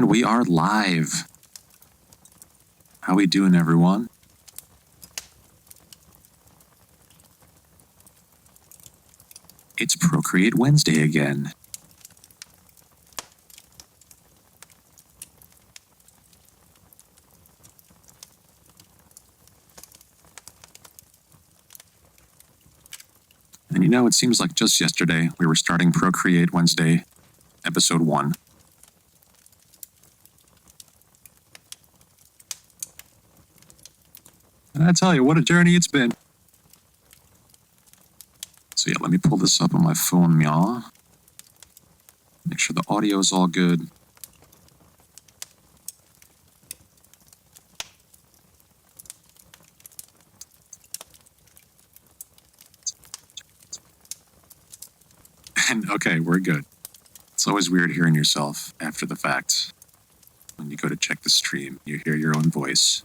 And we are live. How we doing, everyone? It's Procreate Wednesday again. And you know, it seems like just yesterday we were starting Procreate Wednesday, episode 1. And I tell you, what a journey it's been. So yeah, let me pull this up on my phone, y'all. Make sure the audio is all good. And okay, we're good. It's always weird hearing yourself after the fact. When you go to check the stream, you hear your own voice.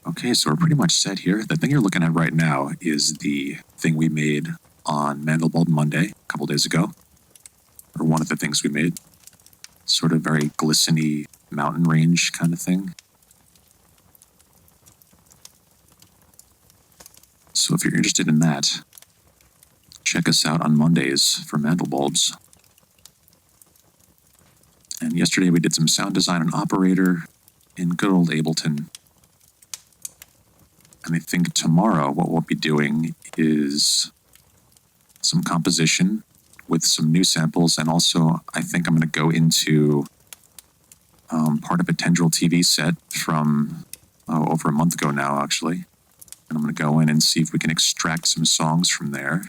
Okay, so we're pretty much set here. The thing you're looking at right now is the thing we made on Mandelbulb Monday, a couple days ago. Or one of the things we made. Sort of very glistening mountain range kind of thing. So if you're interested in that, check us out on Mondays for Mandelbulbs. And yesterday we did some sound design and operator in good old Ableton. And I think tomorrow what we'll be doing is some composition with some new samples. And also, I think I'm going to go into part of a Tendril TV set from over a month ago now, actually. And I'm going to go in and see if we can extract some songs from there.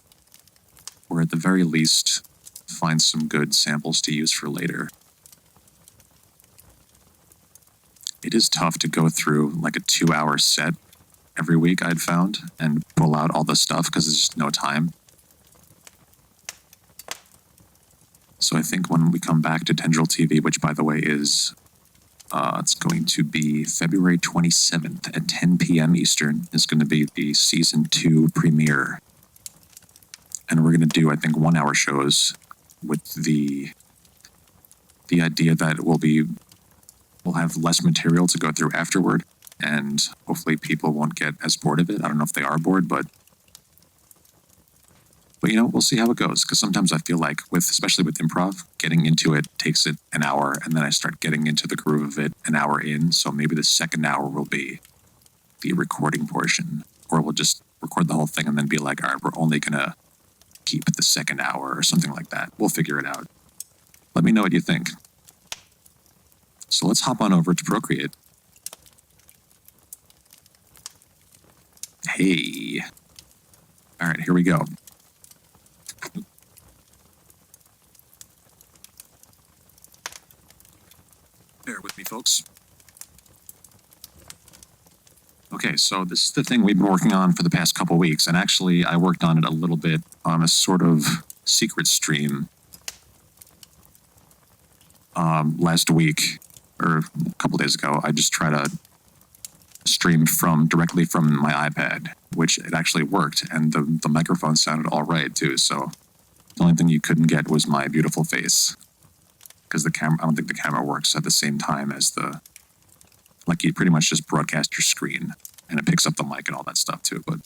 Or at the very least, find some good samples to use for later. It is tough to go through like a 2-hour set every week, I'd found, and pull out all the stuff because there's just no time. So I think when we come back to Tendril TV, which by the way is, it's going to be February 27th at 10 p.m. Eastern, is going to be the Season 2 premiere. And we're going to do, I think, 1-hour shows with the idea that we'll have less material to go through afterward. And hopefully people won't get as bored of it. I don't know if they are bored, but you know, we'll see how it goes. Because sometimes I feel like, especially with improv, getting into it takes it an hour, and then I start getting into the groove of it an hour in. So maybe the second hour will be the recording portion, or we'll just record the whole thing and then be like, all right, we're only gonna keep the second hour or something like that. We'll figure it out. Let me know what you think. So let's hop on over to Procreate. Hey. All right, here we go. Bear with me, folks. Okay, so this is the thing we've been working on for the past couple weeks, and actually I worked on it a little bit on a sort of secret stream last week, or a couple days ago. I just tried to stream directly from my iPad, which it actually worked, and the microphone sounded all right too. So the only thing you couldn't get was my beautiful face, because I don't think the camera works at the same time as like you pretty much just broadcast your screen, and it picks up the mic and all that stuff too. But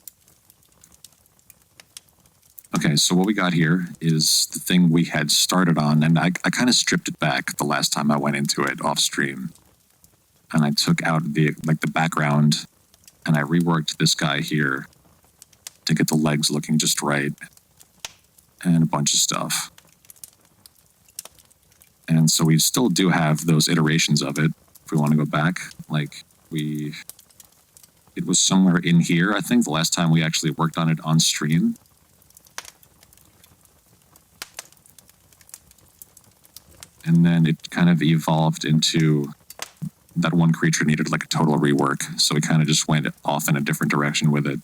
okay, so what we got here is the thing we had started on, and I kind of stripped it back the last time I went into it off stream. And I took out the background, and I reworked this guy here to get the legs looking just right, and a bunch of stuff. And so we still do have those iterations of it. If we want to go back, it was somewhere in here, I think, the last time we actually worked on it on stream. And then it kind of evolved into that one creature needed like a total rework, so we kind of just went off in a different direction with it.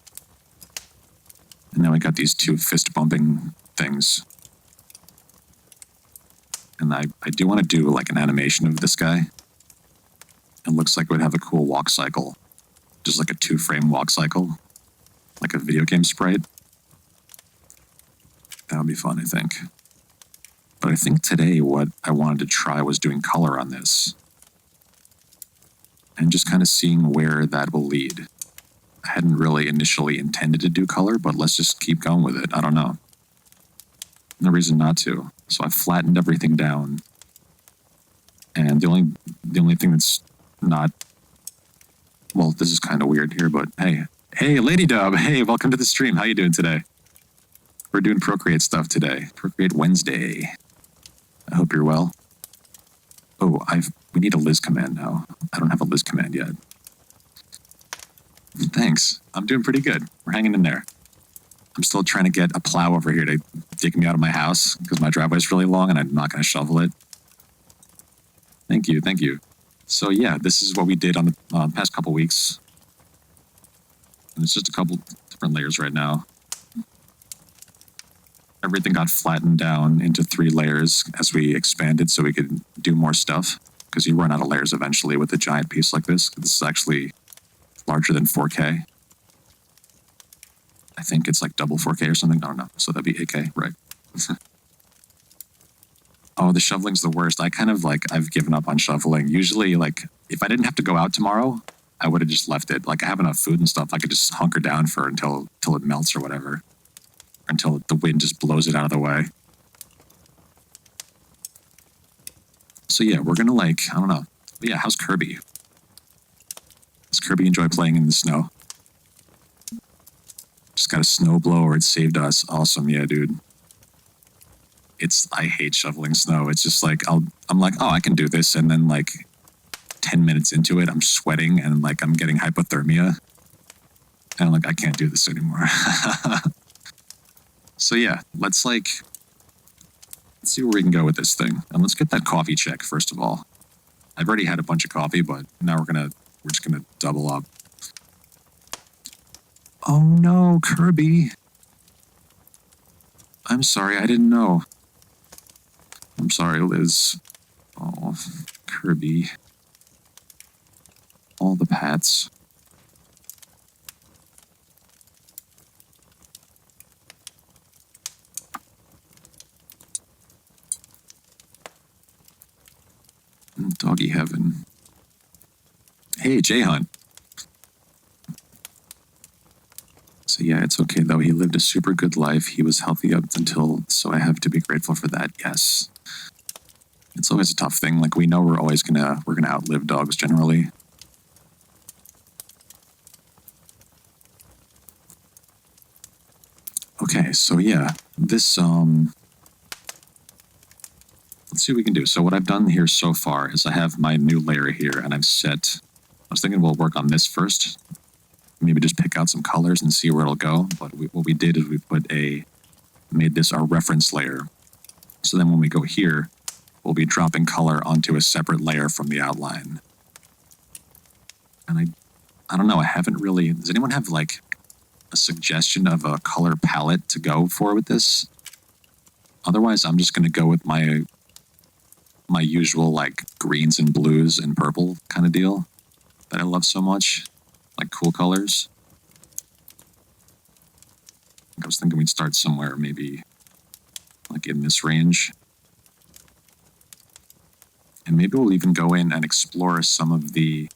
And now we got these 2 fist bumping things. And I do want to do like an animation of this guy. It looks like it would have a cool walk cycle, just like a 2-frame walk cycle. like a video game sprite. That would be fun, I think. But I think today what I wanted to try was doing color on this. And just kind of seeing where that will lead. I hadn't really initially intended to do color, but let's just keep going with it. I don't know. No reason not to. So I flattened everything down. And the only thing that's not, well, this is kind of weird here, but hey, Lady Dub, hey, welcome to the stream. How you doing today? We're doing Procreate stuff today. Procreate Wednesday. I hope you're well. Oh, we need a Liz command now. I don't have a Liz command yet. Thanks. I'm doing pretty good. We're hanging in there. I'm still trying to get a plow over here to dig me out of my house because my driveway's really long and I'm not going to shovel it. Thank you. So yeah, this is what we did on the past couple weeks. And it's just a couple different layers right now. Everything got flattened down into 3 layers as we expanded so we could do more stuff. Because you run out of layers eventually with a giant piece like this. This is actually larger than 4K. I think it's like double 4K or something. I don't know. So that'd be 8K, right? Oh, the shoveling's the worst. I kind of I've given up on shoveling. Usually, if I didn't have to go out tomorrow, I would have just left it. I have enough food and stuff. I could just hunker down for until it melts or whatever. Until the wind just blows it out of the way. So yeah, we're gonna I don't know. But yeah, how's Kirby? Does Kirby enjoy playing in the snow? Just got a snow blower. It saved us. Awesome, yeah, dude. I hate shoveling snow. It's just I'm like, oh, I can do this, and then 10 minutes into it, I'm sweating and I'm getting hypothermia, and I'm like, I can't do this anymore. So yeah, let's see where we can go with this thing, and let's get that coffee check first of all. I've already had a bunch of coffee, but now we're just gonna double up. Oh no, Kirby. I'm sorry, I didn't know. I'm sorry, Liz. Oh, Kirby. All the pats. Doggy heaven. Hey, J-Hunt. So yeah, it's okay though. He lived a super good life. He was healthy up until, so I have to be grateful for that. Yes. It's always a tough thing. We know we're gonna outlive dogs generally. Okay, so yeah, this, let's see what we can do. So what I've done here so far is I have my new layer here and I was thinking we'll work on this first. Maybe just pick out some colors and see where it'll go. But what we did is we made this our reference layer. So then when we go here, we'll be dropping color onto a separate layer from the outline. And I don't know, I haven't really, does anyone have a suggestion of a color palette to go for with this? Otherwise, I'm just going to go with my usual greens and blues and purple kind of deal that I love so much. Cool colors. I was thinking we'd start somewhere maybe in this range. And maybe we'll even go in and explore some of the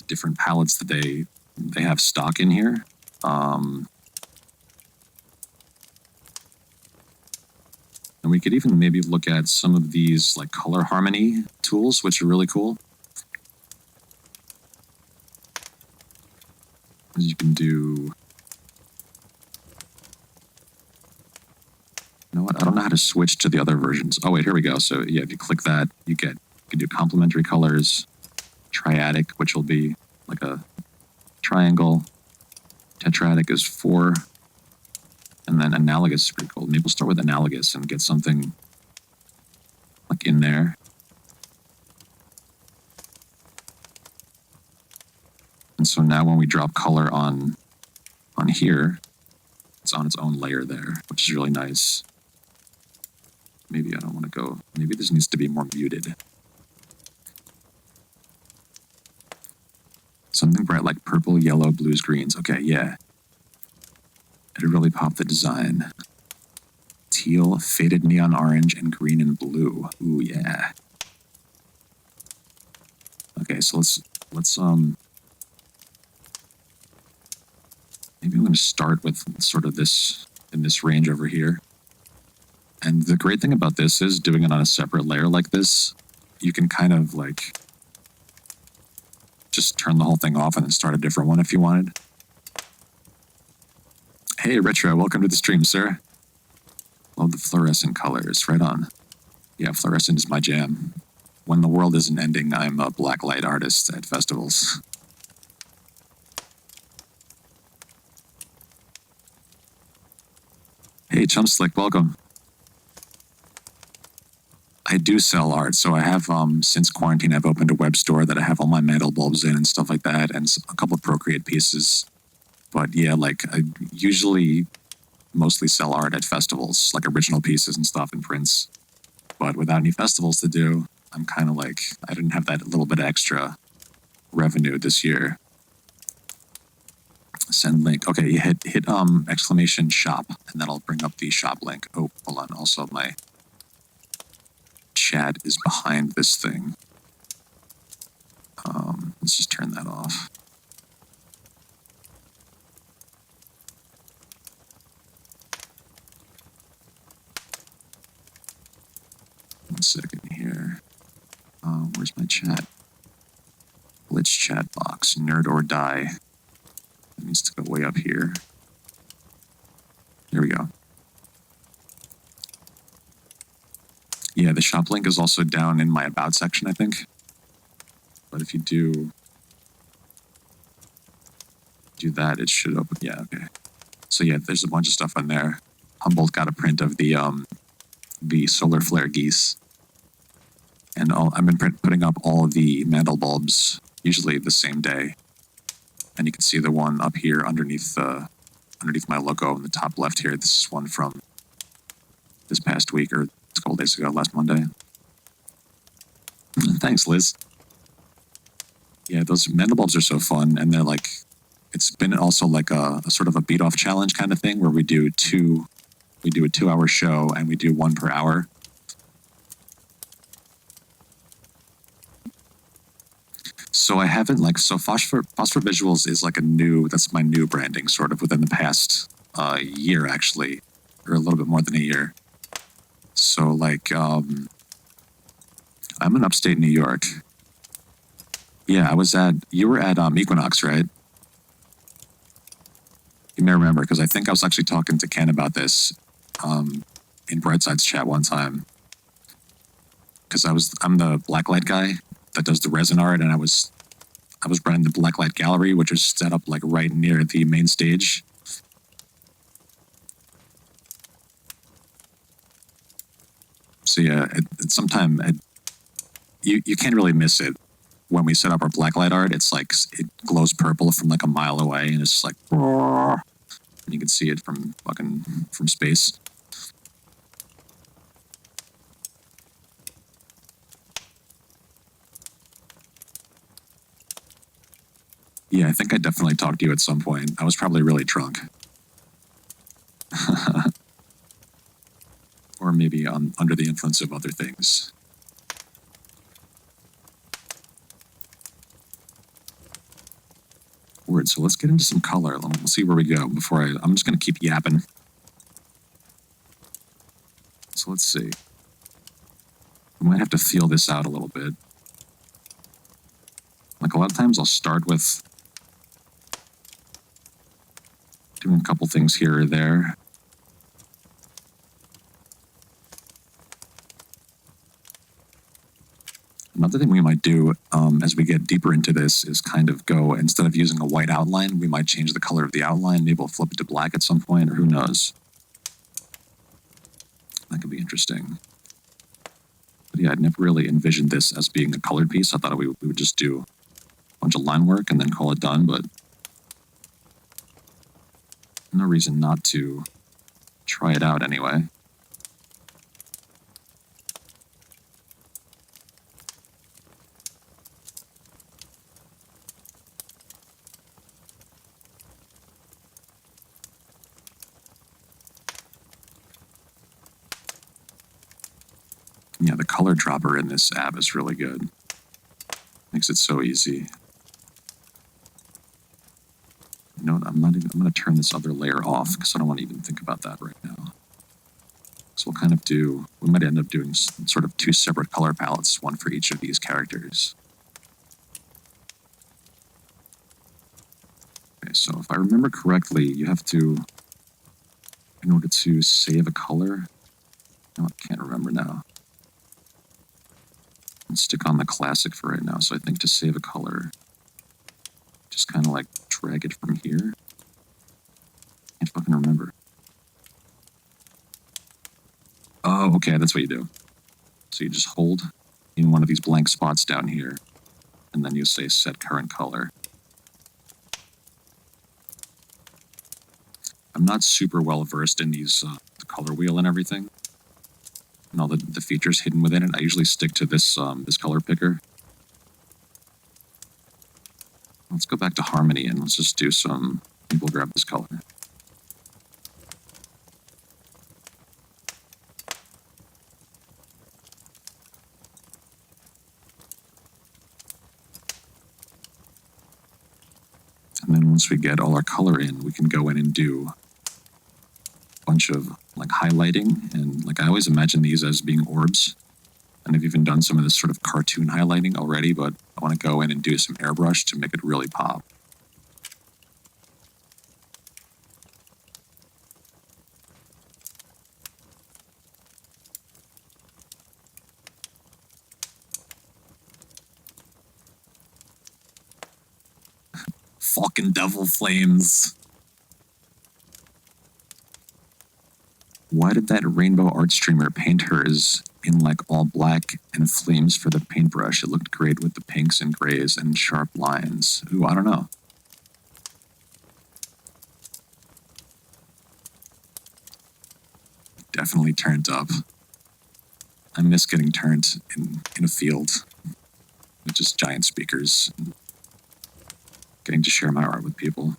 different palettes that they have stock in here. And we could even maybe look at some of these color harmony tools, which are really cool. You can do, you know what, I don't know how to switch to the other versions. Oh wait, here we go. So yeah, if you click that, you can do complementary colors, triadic, which will be like a triangle, tetradic is 4, and then analogous is pretty cool. Maybe we'll start with analogous and get something in there. And so now when we drop color on here, it's on its own layer there, which is really nice. Maybe I don't want to go, maybe this needs to be more muted. Something bright like purple, yellow, blues, greens. Okay, yeah. It'd really pop the design. Teal, faded neon orange, and green and blue. Ooh, yeah. Okay, so let's maybe I'm going to start with sort of this, in this range over here. And the great thing about this is doing it on a separate layer like this, you can kind of like just turn the whole thing off and then start a different one if you wanted. Hey, Retro, welcome to the stream, sir. Love the fluorescent colors, right on. Yeah, fluorescent is my jam. When the world isn't ending, I'm a blacklight artist at festivals. Hey, Chumslick, welcome. I do sell art, so I have, since quarantine, I've opened a web store that I have all my metal bulbs in and stuff like that, and a couple of Procreate pieces. But yeah, like, I usually mostly sell art at festivals, like original pieces and stuff and prints. But without any festivals to do, I'm kind of like, I didn't have that little bit of extra revenue this year. Send link. Okay, you hit exclamation shop, and that'll bring up the shop link. Oh, hold on. Also, my chat is behind this thing. Let's just turn that off. One second here. Where's my chat? Glitch chat box. Nerd or die. It needs to go way up here. There we go. Yeah, the shop link is also down in my about section, I think. But if you do that, it should open. Yeah, okay. So yeah, there's a bunch of stuff on there. Humboldt got a print of the solar flare geese. And I've been putting up all of the mantle bulbs, usually the same day. And you can see the one up here underneath my logo in the top left here. This is one from this past week, or a couple days ago, last Monday. Thanks, Liz. Yeah, those mantle bulbs are so fun, and they're like, it's been also like a sort of a beat-off challenge kind of thing where we do a 2-hour show and we do one per hour. So I haven't Phosphor Visuals is like that's my new branding sort of within the past year actually, or a little bit more than a year. So like, I'm in upstate New York. Yeah, you were at Equinox, right? You may remember, because I think I was actually talking to Ken about this in Brightside's chat one time. Because I'm the blacklight guy that does the resin art, and I was running the blacklight gallery, which is set up like right near the main stage. So yeah, you can't really miss it. When we set up our blacklight art, it's like it glows purple from like a mile away, and it's just like, and you can see it from space. Yeah, I think I definitely talked to you at some point. I was probably really drunk. Or maybe under the influence of other things. Word, so let's get into some color. We'll see where we go I'm just going to keep yapping. So let's see. We might have to feel this out a little bit. Like a lot of times I'll start with doing a couple things here or there. Another thing we might do as we get deeper into this is kind of go, instead of using a white outline, we might change the color of the outline. Maybe we'll flip it to black at some point, or who knows. That could be interesting. But yeah, I'd never really envisioned this as being a colored piece. I thought we would just do a bunch of line work and then call it done, but no reason not to try it out anyway. the color dropper in this app is really good. Makes it so easy. You know what, I'm gonna turn this other layer off because I don't want to even think about that right now. So we might end up doing sort of two separate color palettes, one for each of these characters. Okay, so if I remember correctly, you have to, in order to save a color, no, I can't remember now. Let's stick on the classic for right now. So I think to save a color, just kind of like drag it from here. Can't fucking remember. Oh, okay, that's what you do. So you just hold in one of these blank spots down here, and then you say set current color. I'm not super well versed in these, the color wheel and everything, and all the features hidden within it. I usually stick to this, this color picker. Let's go back to Harmony and let's just do some, maybe we'll grab this color. And then once we get all our color in, we can go in and do a bunch of like highlighting. And like I always imagine these as being orbs. And I've even done some of this sort of cartoon highlighting already, but I want to go in and do some airbrush to make it really pop. Fucking devil flames. Why did that rainbow art streamer paint hers in like all black and flames for the paintbrush? It looked great with the pinks and grays and sharp lines. Ooh, I don't know. Definitely turned up. I miss getting turned in a field with just giant speakers. And getting to share my art with people.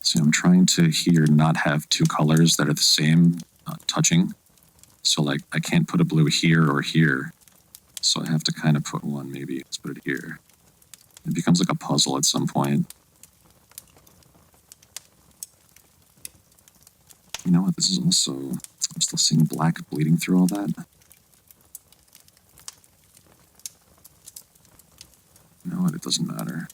So I'm trying to here not have two colors that are the same touching. So like I can't put a blue here or here. So I have to kind of put one, maybe let's put it here. It becomes like a puzzle at some point. You know what, this is also, I'm still seeing black bleeding through all that. You know what, it doesn't matter.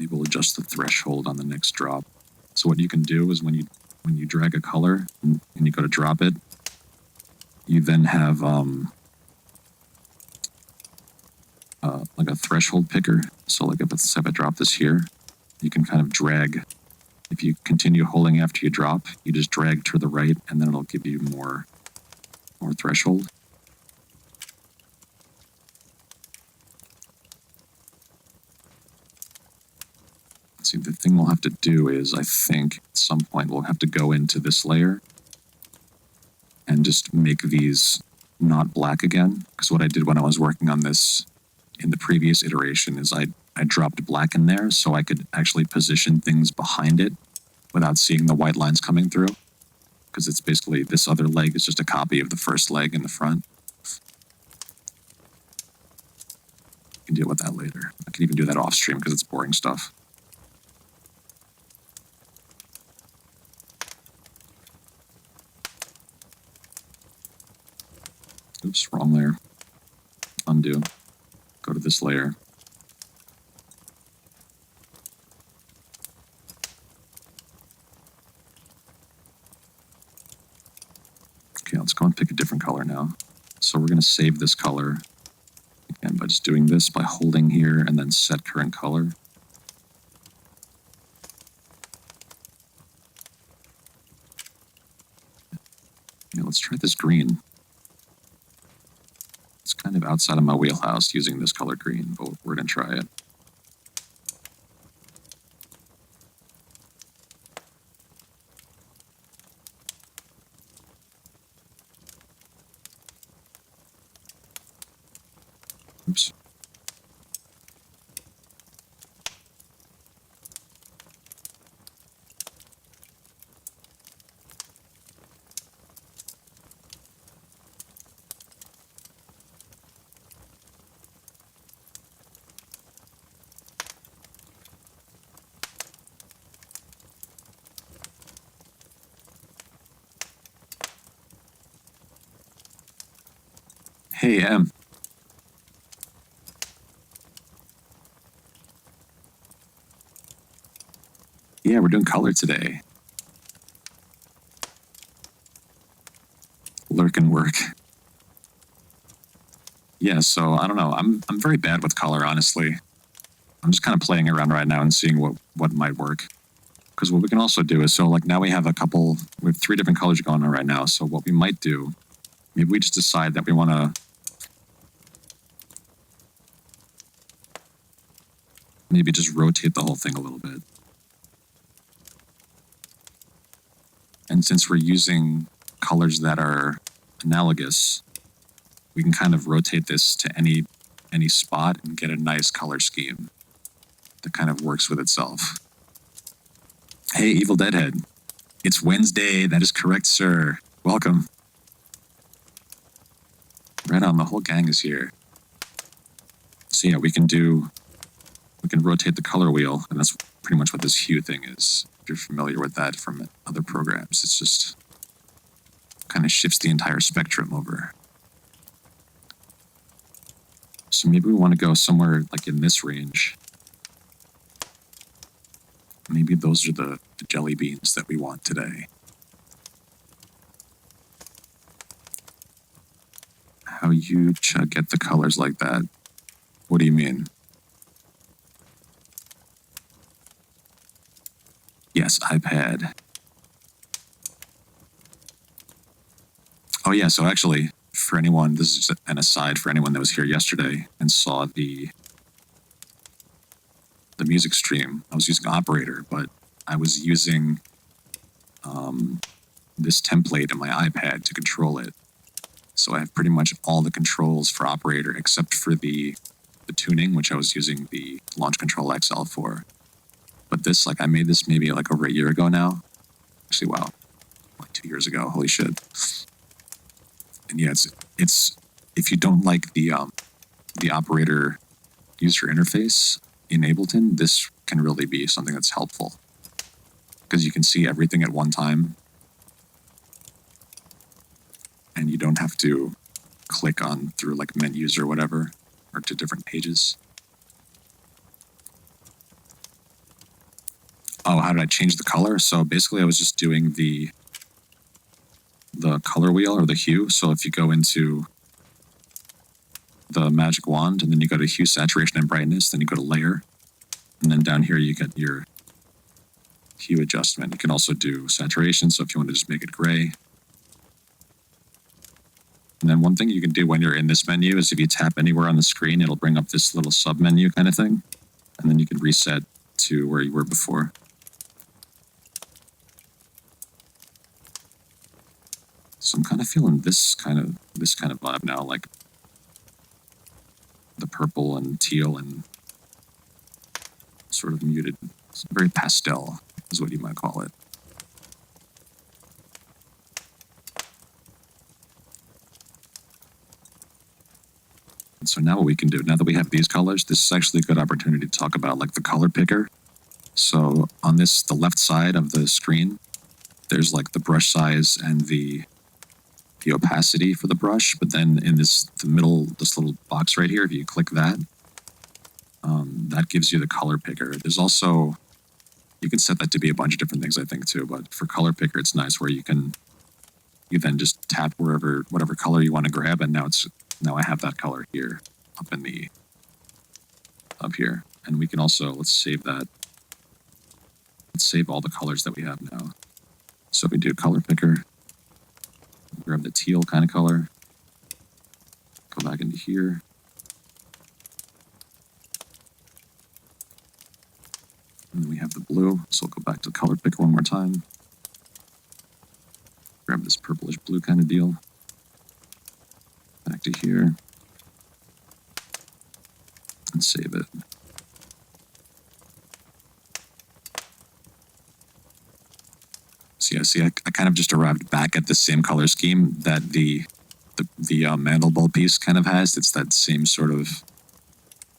Maybe we'll adjust the threshold on the next drop. So what you can do is when you drag a color and you go to drop it, you then have like a threshold picker. So like if I drop this here, you can kind of drag. If you continue holding after you drop, you just drag to the right, and then it'll give you more threshold. See, the thing we'll have to do is, I think, at some point we'll have to go into this layer and just make these not black again. Because what I did when I was working on this in the previous iteration is I dropped black in there so I could actually position things behind it without seeing the white lines coming through. Because it's basically, this other leg is just a copy of the first leg in the front. I can deal with that later. I can even do that off stream because it's boring stuff. Oops, wrong layer. Undo. Go to this layer. Okay, let's go and pick a different color now. So we're going to save this color again by just doing this by holding here and then set current color. Yeah, let's try this green. It's kind of outside of my wheelhouse using this color green, but we're going to try it. Oops. Hey, Em. Yeah, we're doing color today. Lurk and work. Yeah, so I don't know. I'm very bad with color, honestly. I'm just kind of playing around right now and seeing what might work. Because what we can also do is, so like now we have 3 different colors going on right now. So what we might do, maybe we just decide that we want to maybe just rotate the whole thing a little bit. And since we're using colors that are analogous, we can kind of rotate this to any spot and get a nice color scheme that kind of works with itself. Hey, Evil Deadhead. It's Wednesday. That is correct, sir. Welcome. Right on, the whole gang is here. So yeah, we can rotate the color wheel, and that's pretty much what this hue thing is. If you're familiar with that from other programs, it's just kind of shifts the entire spectrum over. So maybe we want to go somewhere like in this range. Maybe those are the jelly beans that we want today. How you get the colors like that? What do you mean? Yes, iPad. Oh yeah, so actually, for anyone, this is just an aside for anyone that was here yesterday and saw the music stream. I was using Operator, but I was using this template in my iPad to control it. So I have pretty much all the controls for Operator except for the tuning, which I was using the Launch Control XL for. But this, I made this maybe over a year ago now. Actually, wow, 2 years ago. Holy shit! And yeah, it's if you don't like the Operator user interface in Ableton, this can really be something that's helpful because you can see everything at one time, and you don't have to click on through menus or whatever, or to different pages. Oh, how did I change the color? So basically I was just doing the color wheel or the hue. So if you go into the magic wand and then you go to hue, saturation, and brightness, then you go to layer, and then down here you get your hue adjustment. You can also do saturation, so if you want to just make it gray. And then one thing you can do when you're in this menu is if you tap anywhere on the screen, it'll bring up this little sub menu kind of thing, and then you can reset to where you were before. So I'm kind of feeling this kind of vibe now, like the purple and teal and sort of muted. It's very pastel is what you might call it. And so now what we can do, now that we have these colors, this is actually a good opportunity to talk about the color picker. So on the left side of the screen, there's the brush size and the opacity for the brush, but then in the middle, this little box right here, if you click that, that gives you the color picker. There's also, you can set that to be a bunch of different things, I think, too, but for color picker, it's nice where you then just tap whatever color you want to grab, and now I have that color here up in the up here. And we can also, let's save that. Let's save all the colors that we have now. So we do color picker, grab the teal kind of color, go back into here. And then we have the blue, so we'll go back to color picker one more time. Grab this purplish blue kind of deal. Back to here. And save it. So yeah, see, I kind of just arrived back at the same color scheme that the mandelball piece kind of has. It's that same sort of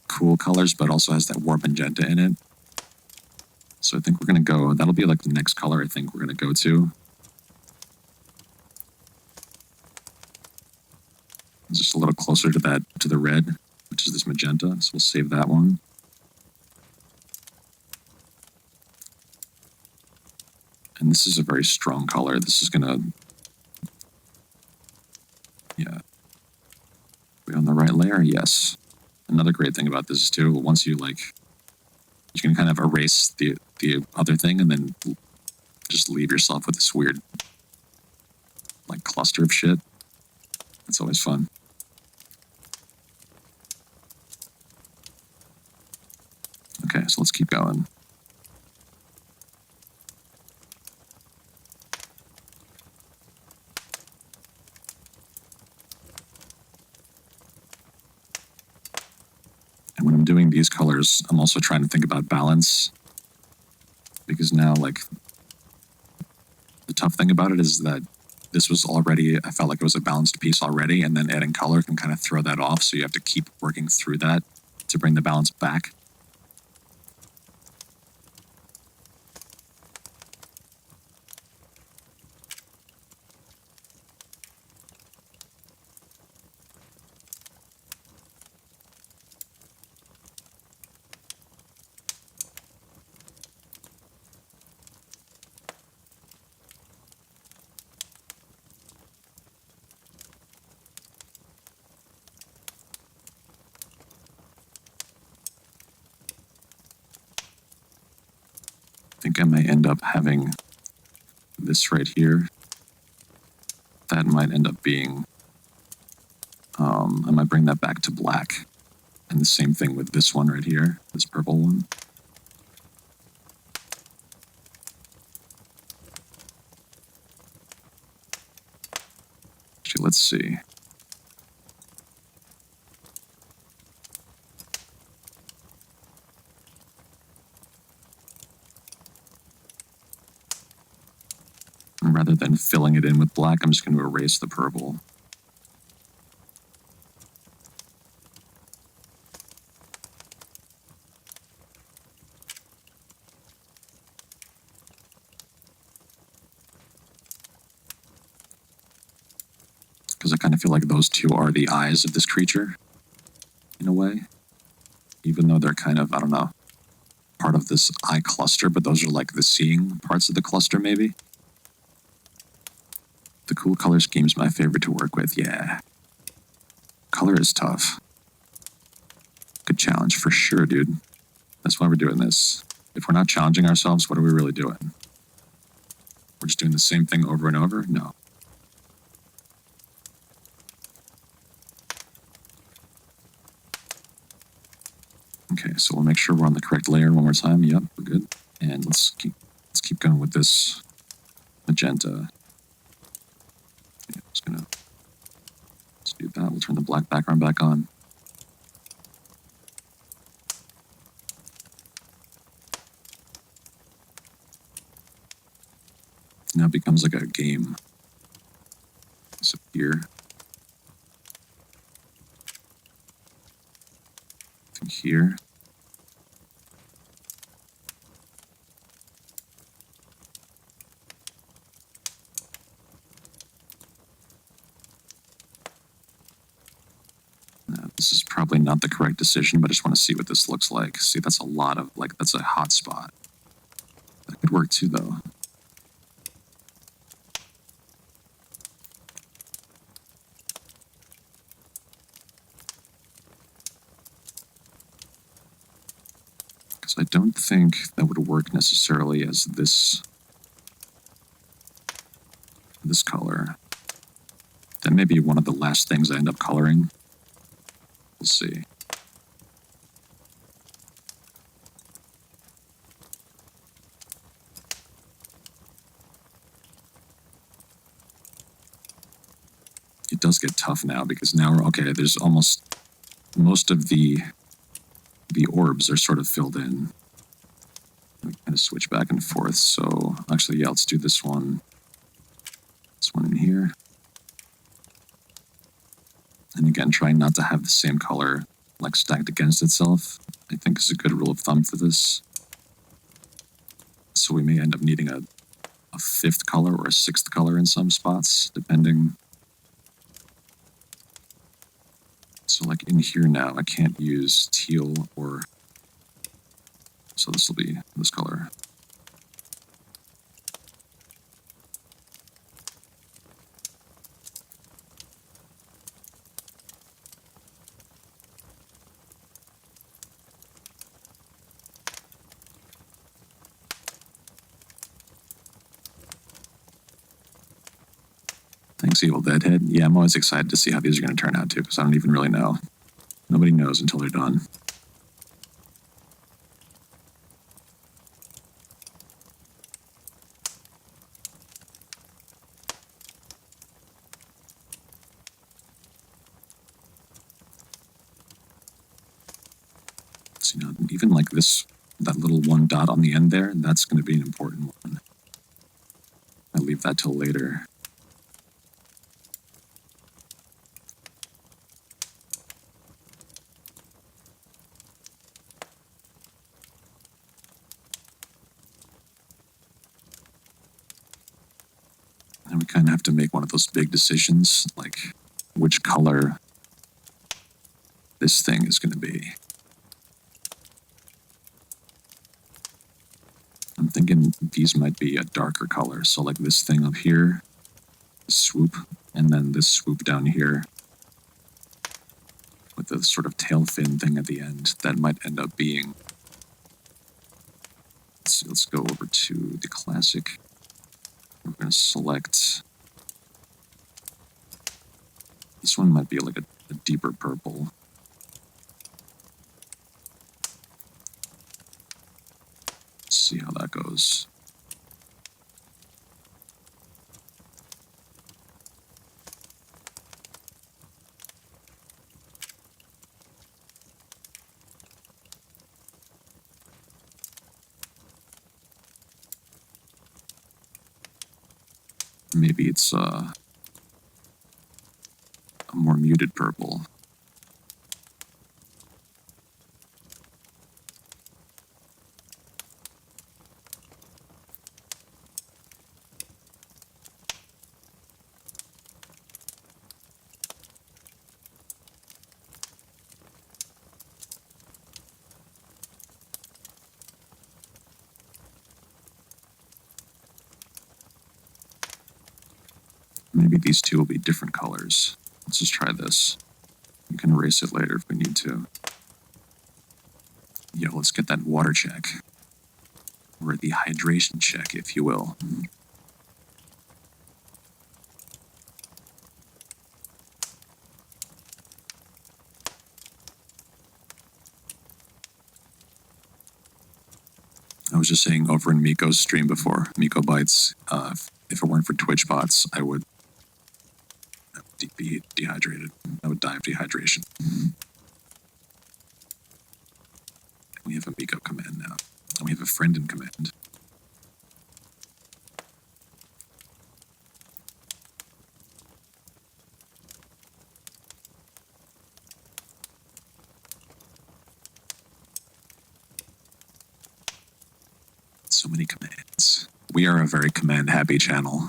cool colors, but also has that warm magenta in it. So I think we're going to go, that'll be like the next color I think we're going to go to. Just a little closer to that, to the red, which is this magenta. So we'll save that one. And this is a very strong color. This is going to, yeah. Are we on the right layer? Yes. Another great thing about this is too, once you like, you can kind of erase the other thing and then just leave yourself with this weird like cluster of shit. It's always fun. Okay, so let's keep going. And when I'm doing these colors, I'm also trying to think about balance. Because now, like, the tough thing about it is that this was already, I felt like it was a balanced piece already, and then adding color can kind of throw that off, so you have to keep working through that to bring the balance back. I think I might end up having this right here. That might end up being, I might bring that back to black. And the same thing with this one right here, this purple one. Actually, let's see. And rather than filling it in with black, I'm just going to erase the purple. Because I kind of feel like those two are the eyes of this creature, in a way. Even though they're kind of, I don't know, part of this eye cluster, but those are like the seeing parts of the cluster, maybe. The cool color scheme is my favorite to work with, yeah. Color is tough. Good challenge for sure, dude. That's why we're doing this. If we're not challenging ourselves, what are we really doing? We're just doing the same thing over and over? No. Okay, so we'll make sure we're on the correct layer one more time. Yep, we're good. And let's keep going with this magenta. Yeah, let's do that. We'll turn the black background back on. Now it becomes like a game. So here. Here. This is probably not the correct decision, but I just want to see what this looks like. See, that's a lot of, like, that's a hot spot. That could work too, though. So I don't think that would work necessarily as this color. That may be one of the last things I end up coloring. We'll see. It does get tough now because now we're okay. There's almost most of the orbs are sort of filled in. We kind of switch back and forth. So actually, yeah, let's do this one. This one in here. And again, trying not to have the same color like stacked against itself, I think is a good rule of thumb for this. So we may end up needing a fifth color or a sixth color in some spots, depending. So like in here now, I can't use teal or, so this will be this color. Thanks, Evil Deadhead. Yeah, I'm always excited to see how these are going to turn out too, because I don't even really know. Nobody knows until they're done. So, even like this, that little one dot on the end there, that's going to be an important one. I'll leave that till later. And we kind of have to make one of those big decisions, like which color this thing is going to be. I'm thinking these might be a darker color. So like this thing up here, swoop, and then this swoop down here with the sort of tail fin thing at the end, that might end up being. Let's go over to the classic. We're going to select. This one might be like a deeper purple. Let's see how that goes. Maybe it's a more muted purple. Maybe these two will be different colors. Let's just try this. We can erase it later if we need to. Yo, let's get that water check. Or the hydration check, if you will. I was just saying over in Miko's stream before, Miko Bites, if it weren't for Twitch bots, I would be dehydrated. I would die of dehydration. We have a Miko command now. And we have a friend in command. So many commands. We are a very command-happy channel.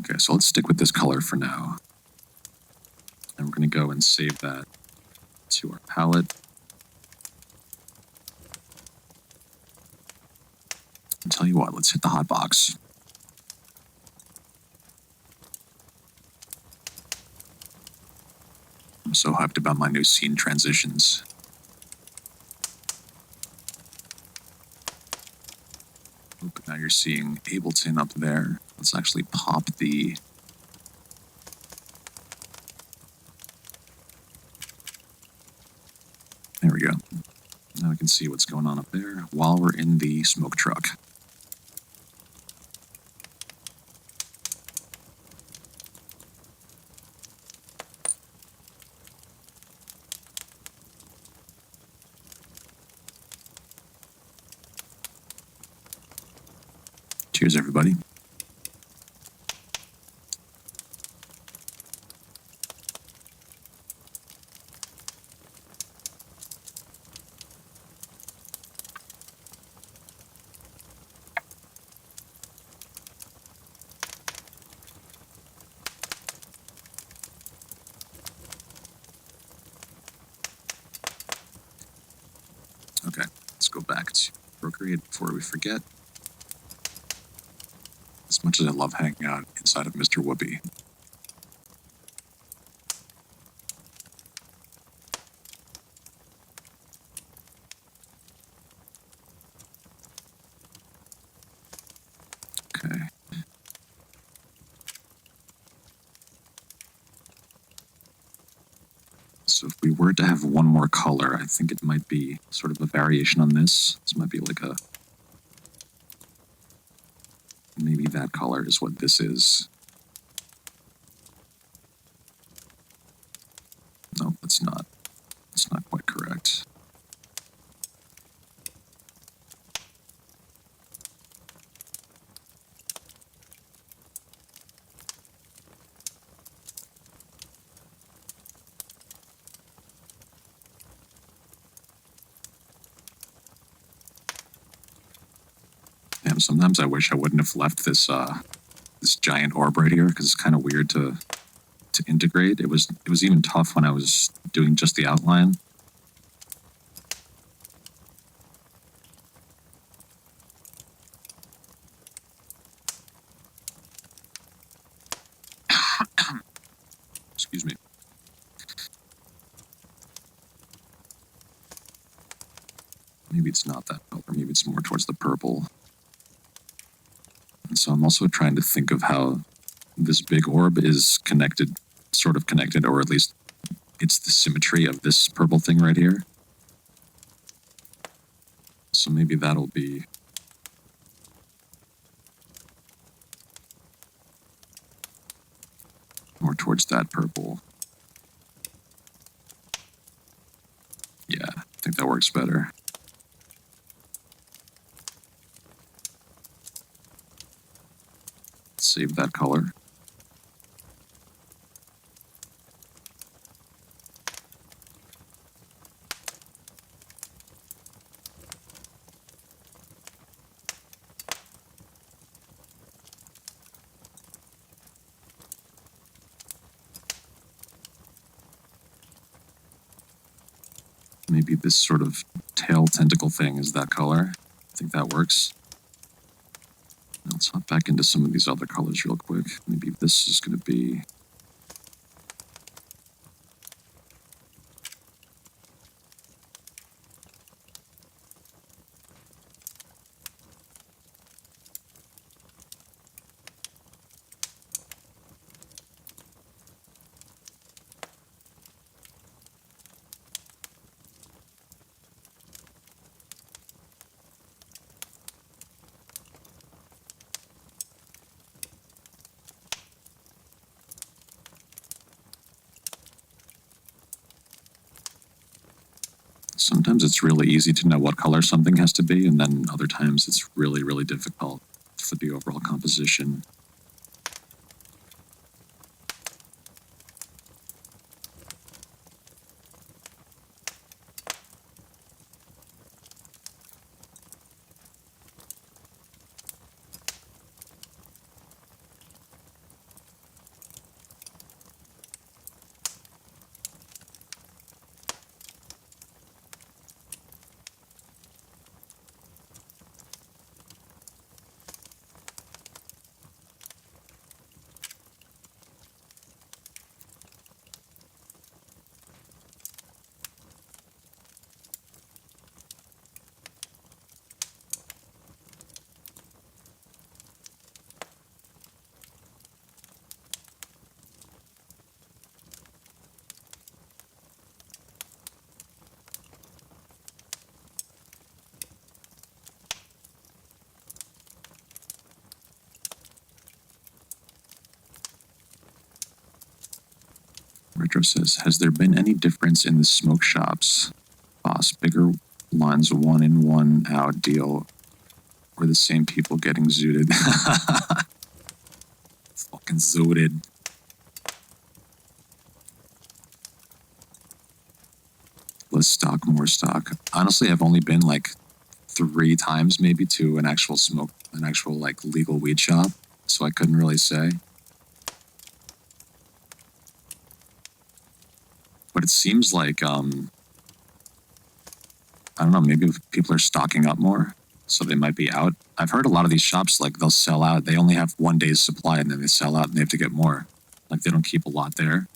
Okay, so let's stick with this color for now. And we're going to go and save that to our palette. I'll tell you what, let's hit the hot box. so hyped about my new scene transitions. Oop, now you're seeing Ableton up there. Let's actually pop the... There we go. Now we can see what's going on up there while we're in the smoke truck. Cheers, everybody. Okay, let's go back to Procreate before we forget. As much as I love hanging out inside of Mr. Whoopi. Okay. So if we were to have one more color, I think it might be sort of a variation on this. This might be like a... Maybe that color is what this is. No, that's not. That's not quite correct. Damn, sometimes I wish I wouldn't have left this this giant orb right here, because it's kind of weird to integrate. It was even tough when I was doing just the outline. Excuse me. Maybe it's not that color. Maybe it's more towards the purple. And so I'm also trying to think of how this big orb is connected, sort of connected, or at least it's the symmetry of this purple thing right here. So maybe that'll be... more towards that purple. Yeah, I think that works better. Save that color. Maybe this sort of tail tentacle thing is that color. I think that works. Now let's hop back into some of these other colors real quick. Maybe this is going to be... Sometimes it's really easy to know what color something has to be, and then other times it's really, really difficult for the overall composition. Retro says, has there been any difference in the smoke shops? Boss, bigger lines, one in, one out deal, or the same people getting zooted? Fucking zooted. Less stock, more stock. Honestly, I've only been like 3 times maybe to an actual like legal weed shop, so I couldn't really say. But it seems like I don't know, maybe people are stocking up more, so they might be out. I've heard a lot of these shops, like, they'll sell out. They only have 1 day's supply, and then they sell out, and they have to get more. Like, they don't keep a lot there.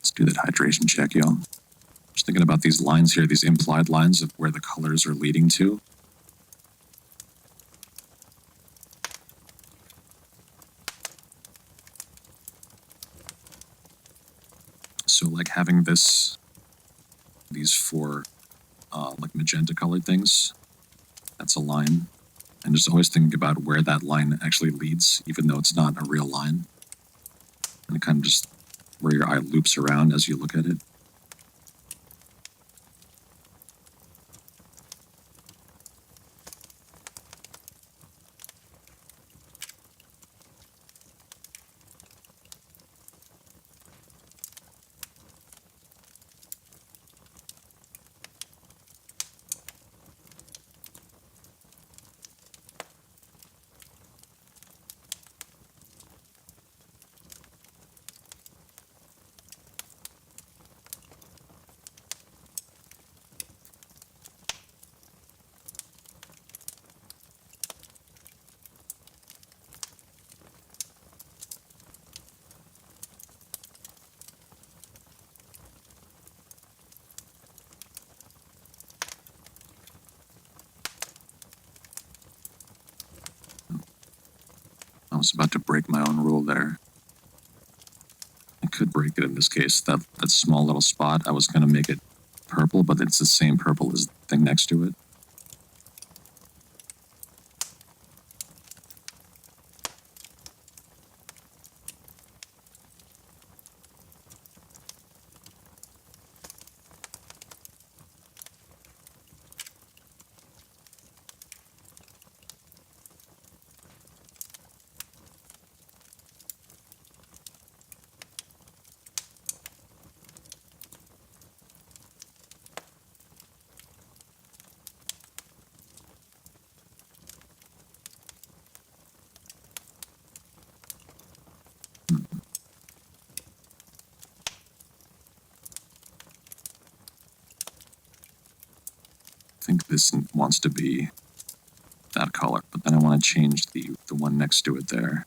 Let's do that hydration check, y'all. Just thinking about these lines here, these implied lines of where the colors are leading to. So like having these 4 like magenta colored things, that's a line. And just always thinking about where that line actually leads, even though it's not a real line. And it kind of just where your eye loops around as you look at it. I was about to break my own rule there. I could break it in this case. That small little spot, I was going to make it purple, but it's the same purple as the thing next to it. I think this wants to be that color, but then I want to change the one next to it there.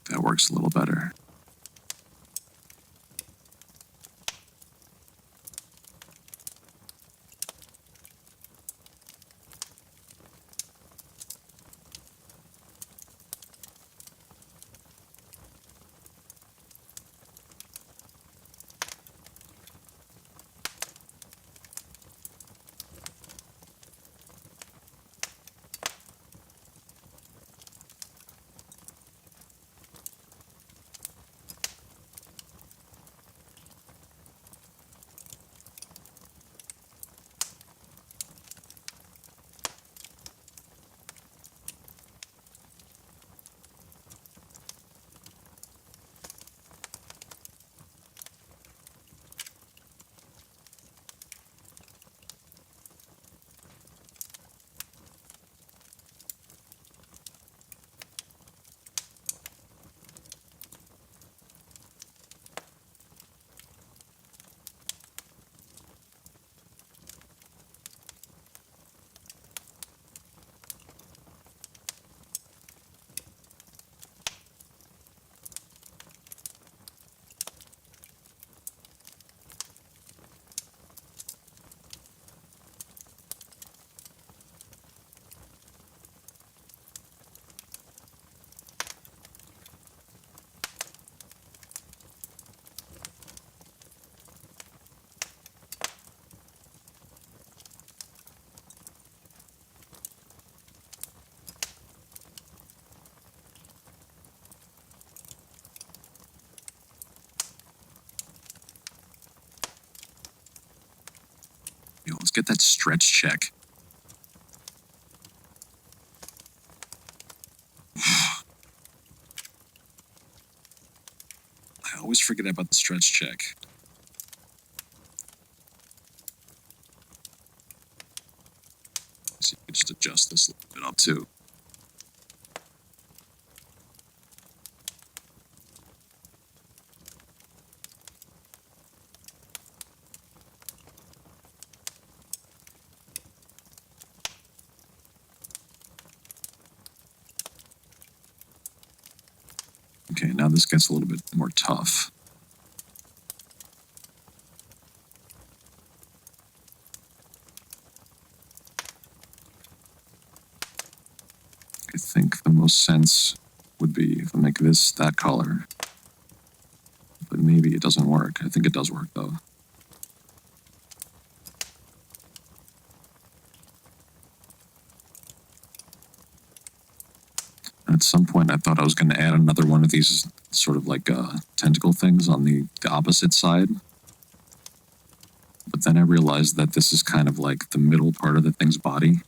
That works a little better. Yo, let's get that stretch check. I always forget about the stretch check. So you can just adjust this a little bit up too. Okay, now this gets a little bit more tough. I think the most sense would be if I make this that color. But maybe it doesn't work. I think it does work though. At some point I thought I was going to add another one of these sort of like tentacle things on the opposite side. But then I realized that this is kind of like the middle part of the thing's body.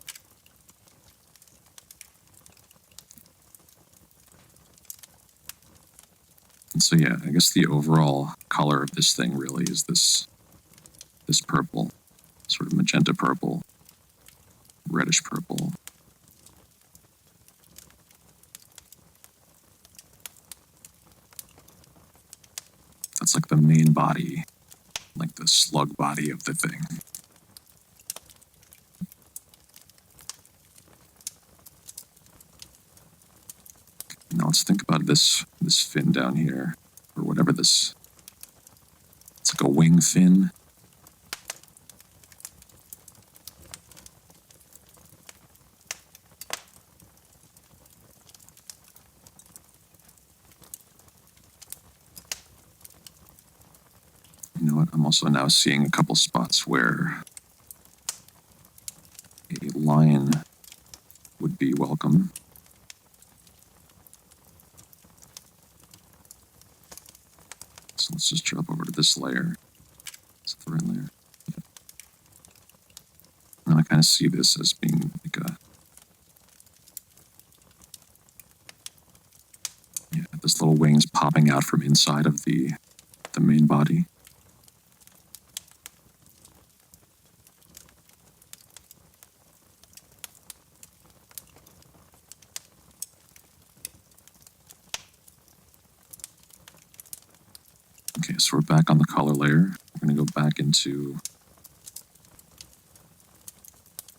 And so yeah, I guess the overall color of this thing really is this purple, sort of magenta purple, reddish purple. That's like the main body, like the slug body of the thing. Now let's think about this fin down here, or whatever this. It's like a wing fin. You know what? I'm also now seeing a couple spots where a line would be welcome. So let's just drop over to this layer. Is that the right layer? Yeah. And I kind of see this as being like this little wings popping out from inside of the main body. Okay, so we're back on the color layer. We're going to go back into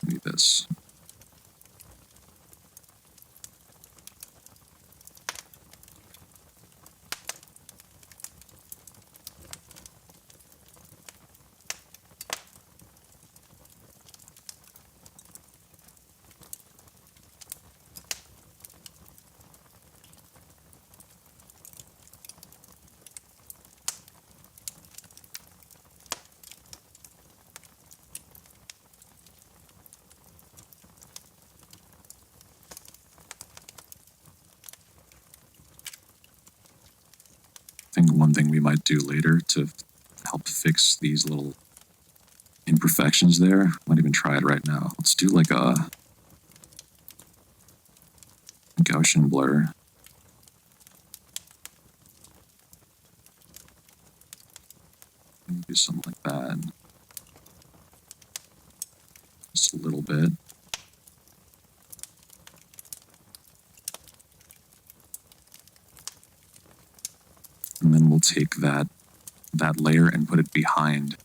maybe this. think one thing we might do later to help fix these little imperfections there, might even try it right now. Let's do like a Gaussian blur. Do something like that. Just a little bit. And then we'll take that layer and put it behind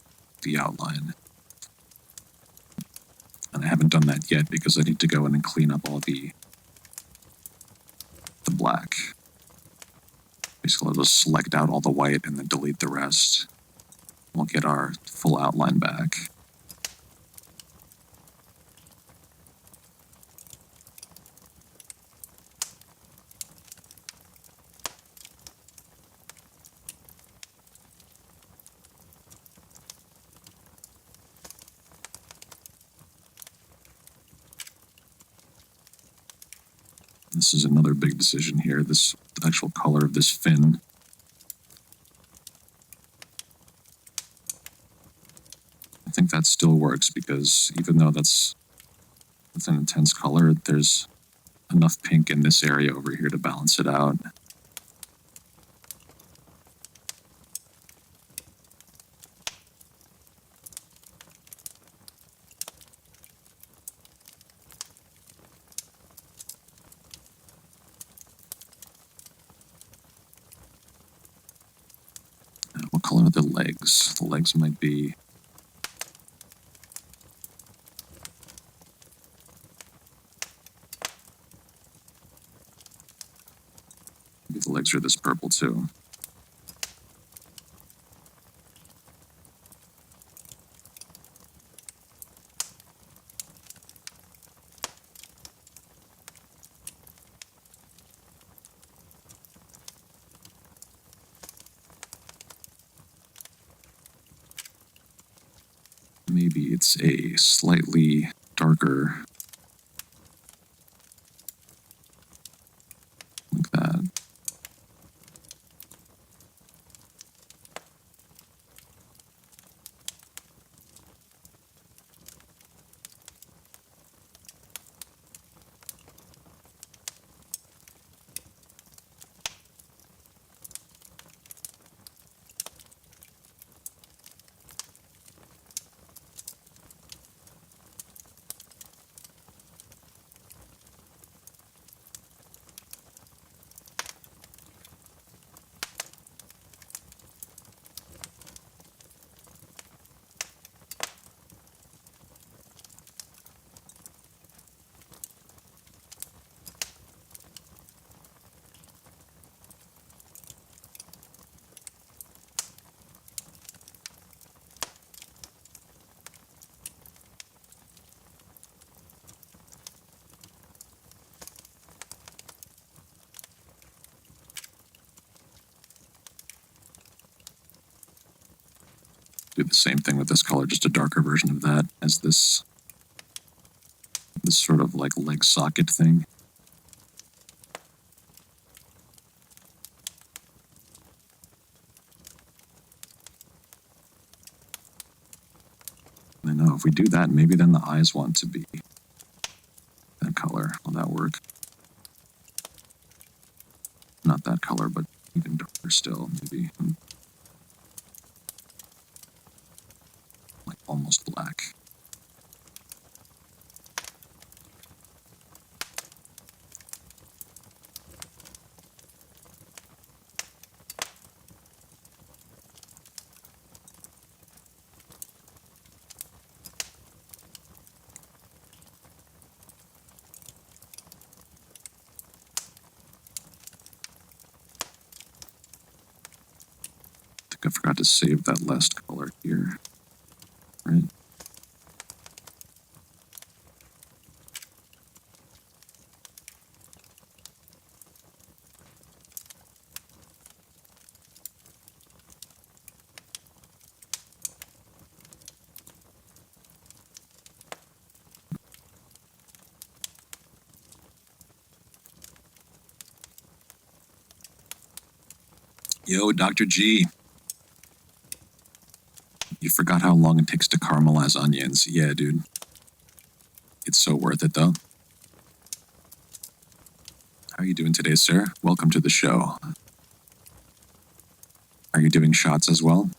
the outline. And I haven't done that yet because I need to go in and clean up all the black. Basically, I'll just select out all the white and then delete the rest. We'll get our full outline back. This is another big decision here, the actual color of this fin. I think that still works because even though that's an intense color, there's enough pink in this area over here to balance it out. What color are the legs? The legs might be... maybe the legs are this purple too. Maybe it's a slightly darker, like that. Do the same thing with this color, just a darker version of that as this sort of like leg socket thing. I know if we do that, maybe then the eyes want to be that color. Will that work? Not that color, but even darker still, maybe. Like almost black. I forgot to save that last color here, right? Yo, Dr. G. You forgot how long it takes to caramelize onions. Yeah, dude. It's so worth it, though. How are you doing today, sir? Welcome to the show. Are you doing shots as well?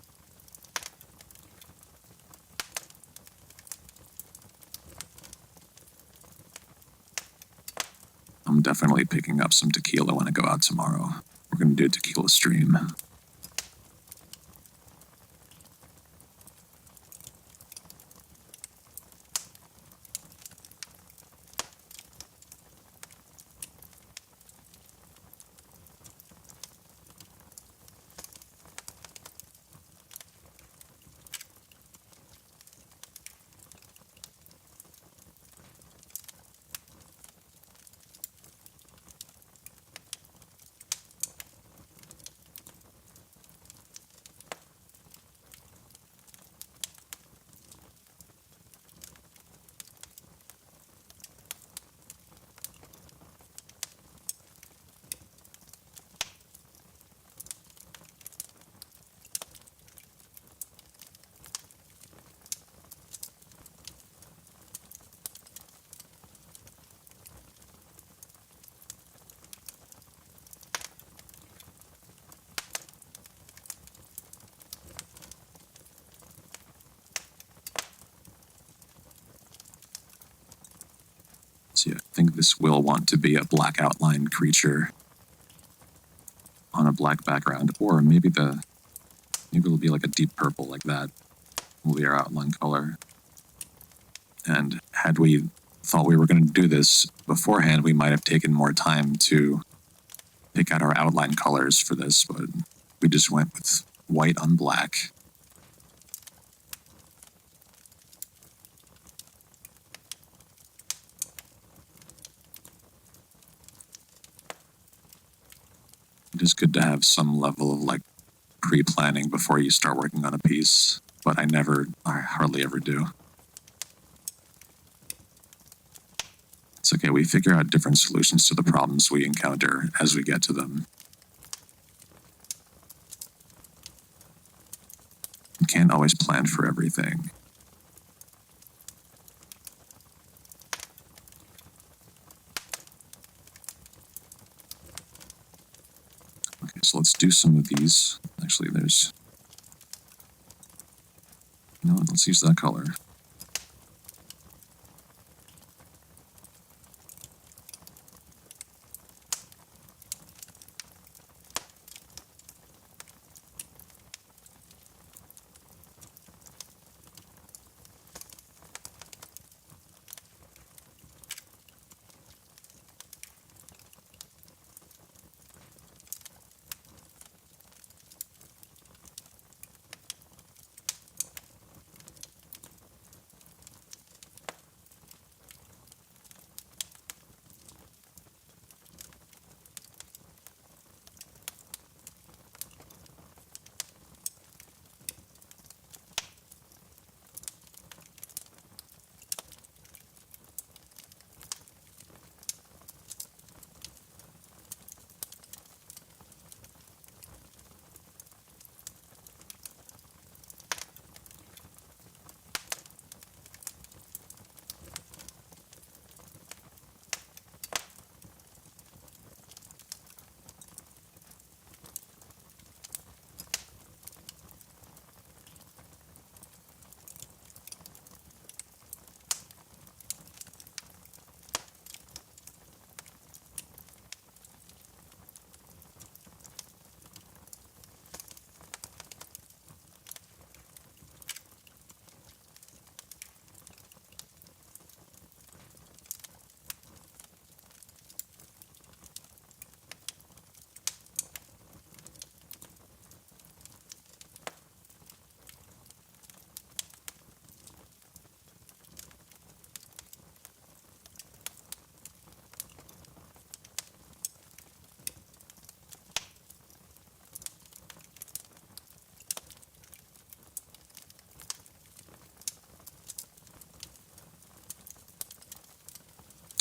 I'm definitely picking up some tequila when I go out tomorrow. We're going to do a tequila stream. So yeah, I think this will want to be a black outline creature on a black background, or maybe it'll be like a deep purple like that will be our outline color. And had we thought we were going to do this beforehand, we might have taken more time to pick out our outline colors for this, but we just went with white on black. It is good to have some level of like pre-planning before you start working on a piece, but I hardly ever do. It's okay, we figure out different solutions to the problems we encounter as we get to them. You can't always plan for everything. Okay, so let's do some of these. Actually, let's use that color.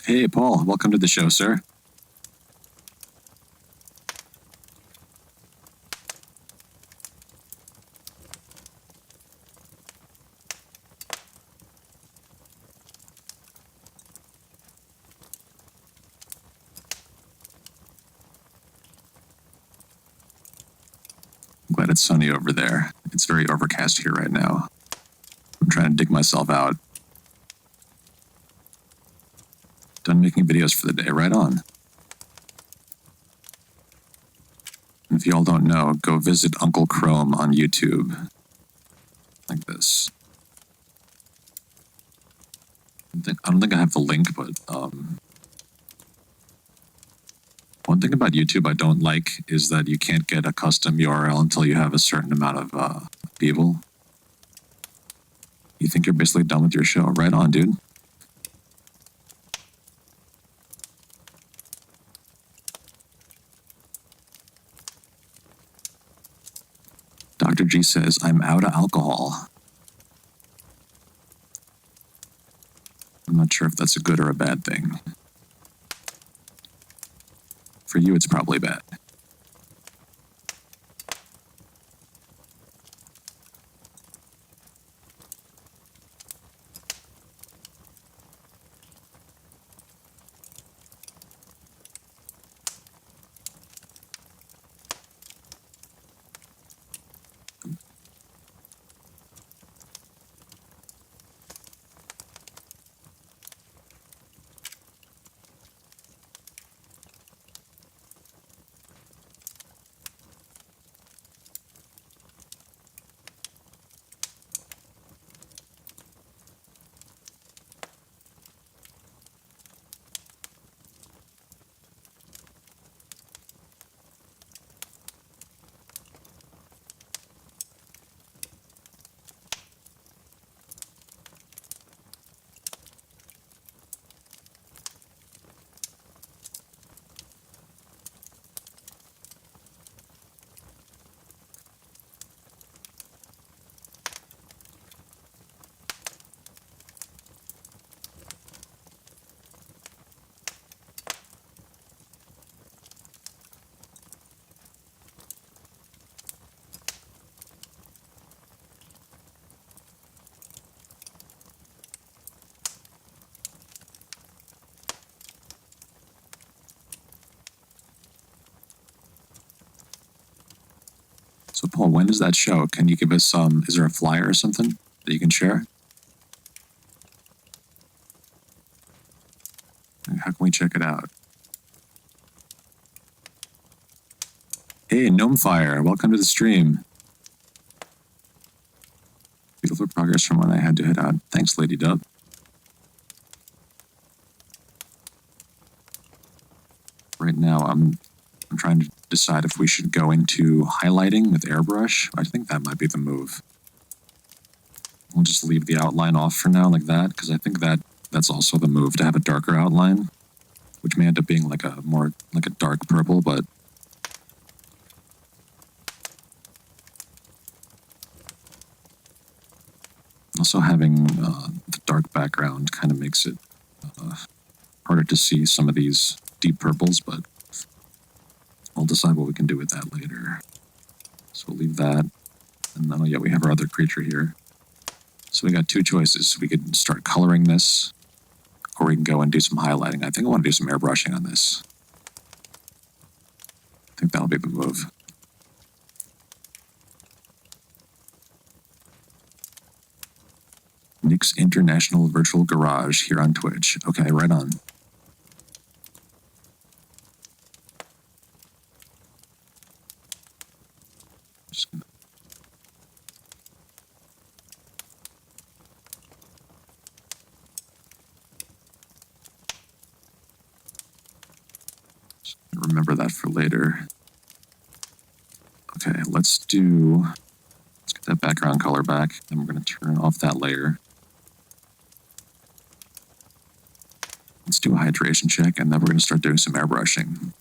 Hey, Paul, welcome to the show, sir. I'm glad it's sunny over there. It's very overcast here right now. I'm trying to dig myself out. Done making videos for the day. Right on. And if y'all don't know, go visit Uncle Chrome on YouTube. Like this. I don't think I have the link, but one thing about YouTube I don't like is that you can't get a custom URL until you have a certain amount of people. You think you're basically done with your show? Right on, dude. Dr. G says, I'm out of alcohol. I'm not sure if that's a good or a bad thing. For you, it's probably bad. So, Paul, when is that show? Can you give us is there a flyer or something that you can share? How can we check it out? Hey, Gnomefire, welcome to the stream. Beautiful progress from when I had to head out. Thanks, Lady Dub. Right now, I'm trying to decide if we should go into highlighting with airbrush. I think that might be the move. We'll just leave the outline off for now like that, because I think that's also the move, to have a darker outline, which may end up being like a dark purple, but also having the dark background kind of makes it harder to see some of these deep purples, but we'll decide what we can do with that later. So we'll leave that. And then, oh yeah, we have our other creature here. So we got two choices. We could start coloring this, or we can go and do some highlighting. I think I want to do some airbrushing on this. I think that'll be the move. Nick's International Virtual Garage here on Twitch. Okay, right on. Just gonna remember that for later. Okay, let's get that background color back. Then we're going to turn off that layer. Let's do a hydration check, and then we're going to start doing some airbrushing.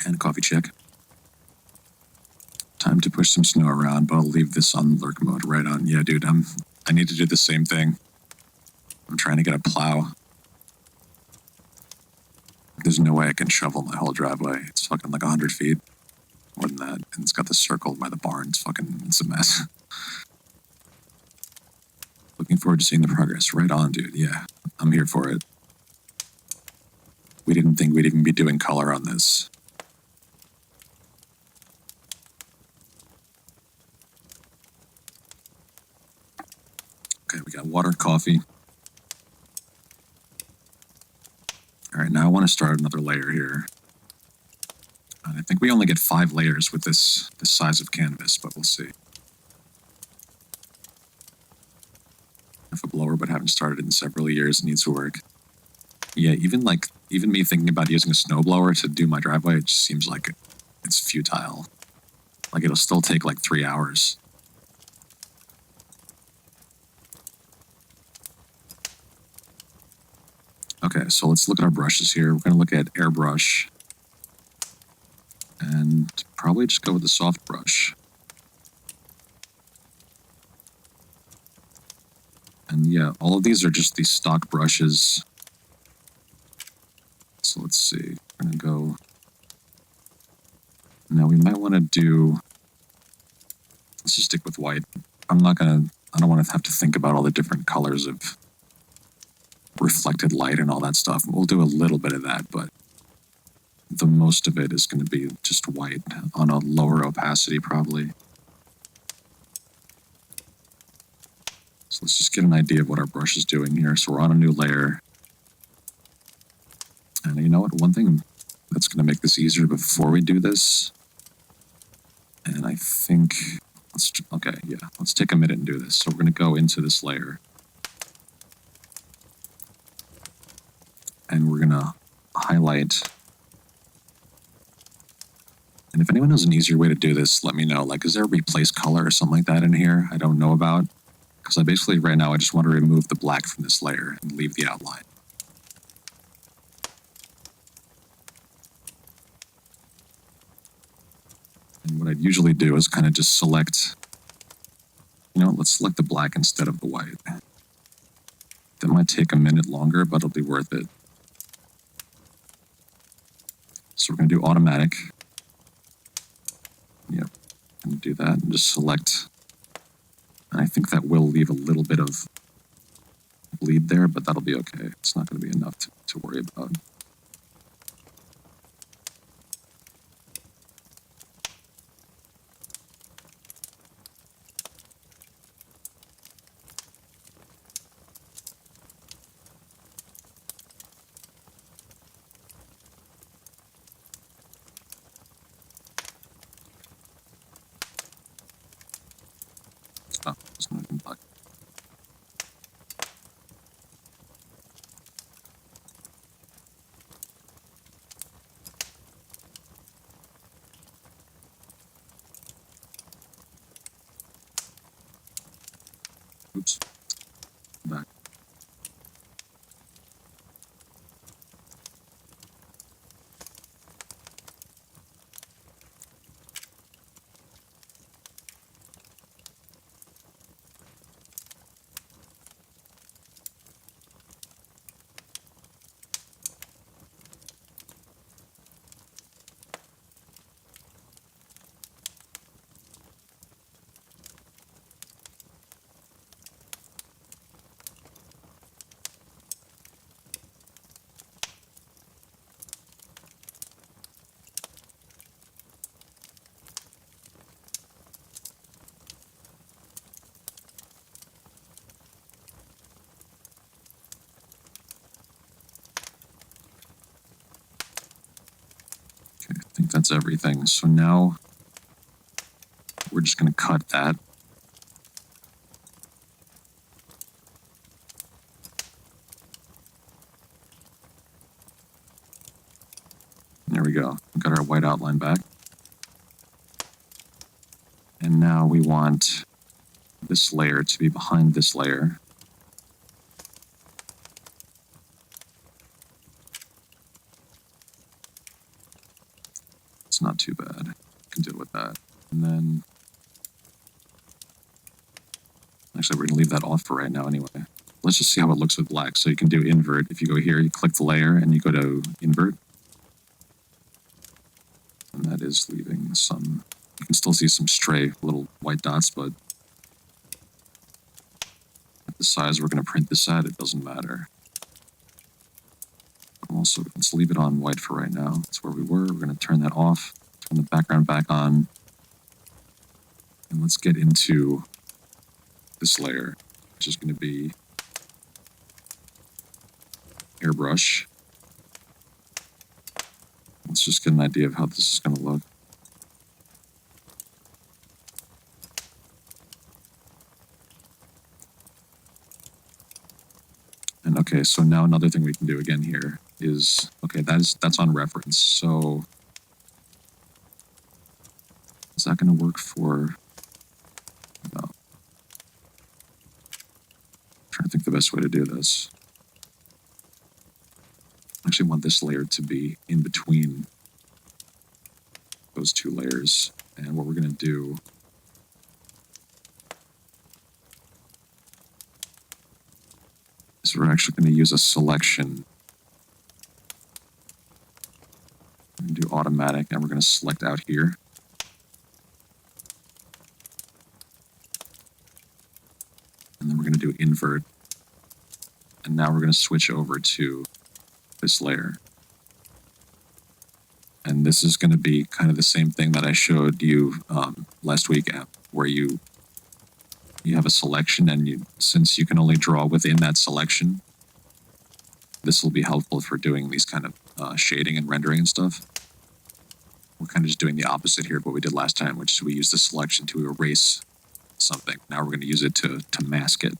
And a coffee check. Time to push some snow around, but I'll leave this on lurk mode. Right on. Yeah, dude, I need to do the same thing. I'm trying to get a plow. There's no way I can shovel my whole driveway. It's fucking like 100 feet. More than that. And it's got the circle by the barn. It's a mess. Looking forward to seeing the progress. Right on, dude. Yeah, I'm here for it. We didn't think we'd even be doing color on this. Okay, we got water, coffee. All right, now I want to start another layer here. And I think we only get 5 layers with this size of canvas, but we'll see. If a blower, but haven't started in several years, needs to work. Yeah, even me thinking about using a snowblower to do my driveway, it just seems like it's futile. Like it'll still take like 3 hours. Okay, so let's look at our brushes here. We're going to look at airbrush. And probably just go with the soft brush. And yeah, all of these are just these stock brushes. So let's see. We're going to go... Now we might want to do... Let's just stick with white. I don't want to have to think about all the different colors of reflected light and all that stuff. We'll do a little bit of that, but the most of it is going to be just white on a lower opacity probably. So let's just get an idea of what our brush is doing here. So we're on a new layer. And you know what? One thing that's going to make this easier before we do this, and I think, let's take a minute and do this. So we're going to go into this layer. And we're going to highlight. And if anyone knows an easier way to do this, let me know. Like, is there a replace color or something like that in here I don't know about? Because I basically, right now, I just want to remove the black from this layer and leave the outline. And what I'd usually do is kind of just select, let's select the black instead of the white. That might take a minute longer, but it'll be worth it. So we're going to do automatic. Yep, I'm going to do that and just select. And I think that will leave a little bit of bleed there, but that'll be okay. It's not going to be enough to worry about. Oh, it's not even black. Oops. Back. Okay, I think that's everything. So now we're just going to cut that. There we go. We've got our white outline back. And now we want this layer to be behind this layer. It's not too bad. I can deal with that. And then, actually, we're going to leave that off for right now anyway. Let's just see how it looks with black. So you can do invert. If you go here, you click the layer and you go to invert. And that is leaving some, you can still see some stray little white dots, but at the size we're going to print this at, it doesn't matter. Also, let's leave it on white for right now. That's where we were. We're going to turn that off, turn the background back on, and let's get into this layer, which is going to be airbrush. Let's just get an idea of how this is going to look. And okay, so now another thing we can do again here is, okay, that's on reference. So is that going to work for, no. I'm trying to think the best way to do this. I actually want this layer to be in between those two layers. And what we're going to do is we're actually going to use a selection. We're going to do automatic, and we're going to select out here. And then we're going to do invert. And now we're going to switch over to this layer. And this is going to be kind of the same thing that I showed you last week, where you have a selection, and since you can only draw within that selection, this will be helpful for doing these kind of shading and rendering and stuff. We're kind of just doing the opposite here of what we did last time, which is we used the selection to erase something. Now we're going to use it to mask it.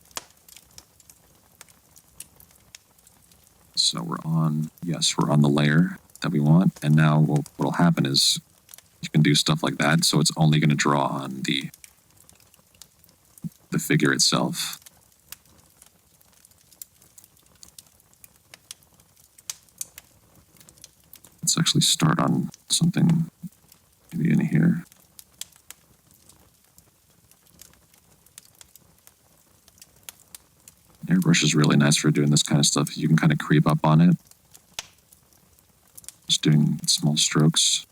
So we're on the layer that we want. And now what'll happen is you can do stuff like that. So it's only going to draw on the figure itself. Let's actually start on something maybe in here. Airbrush is really nice for doing this kind of stuff. You can kind of creep up on it. Just doing small strokes.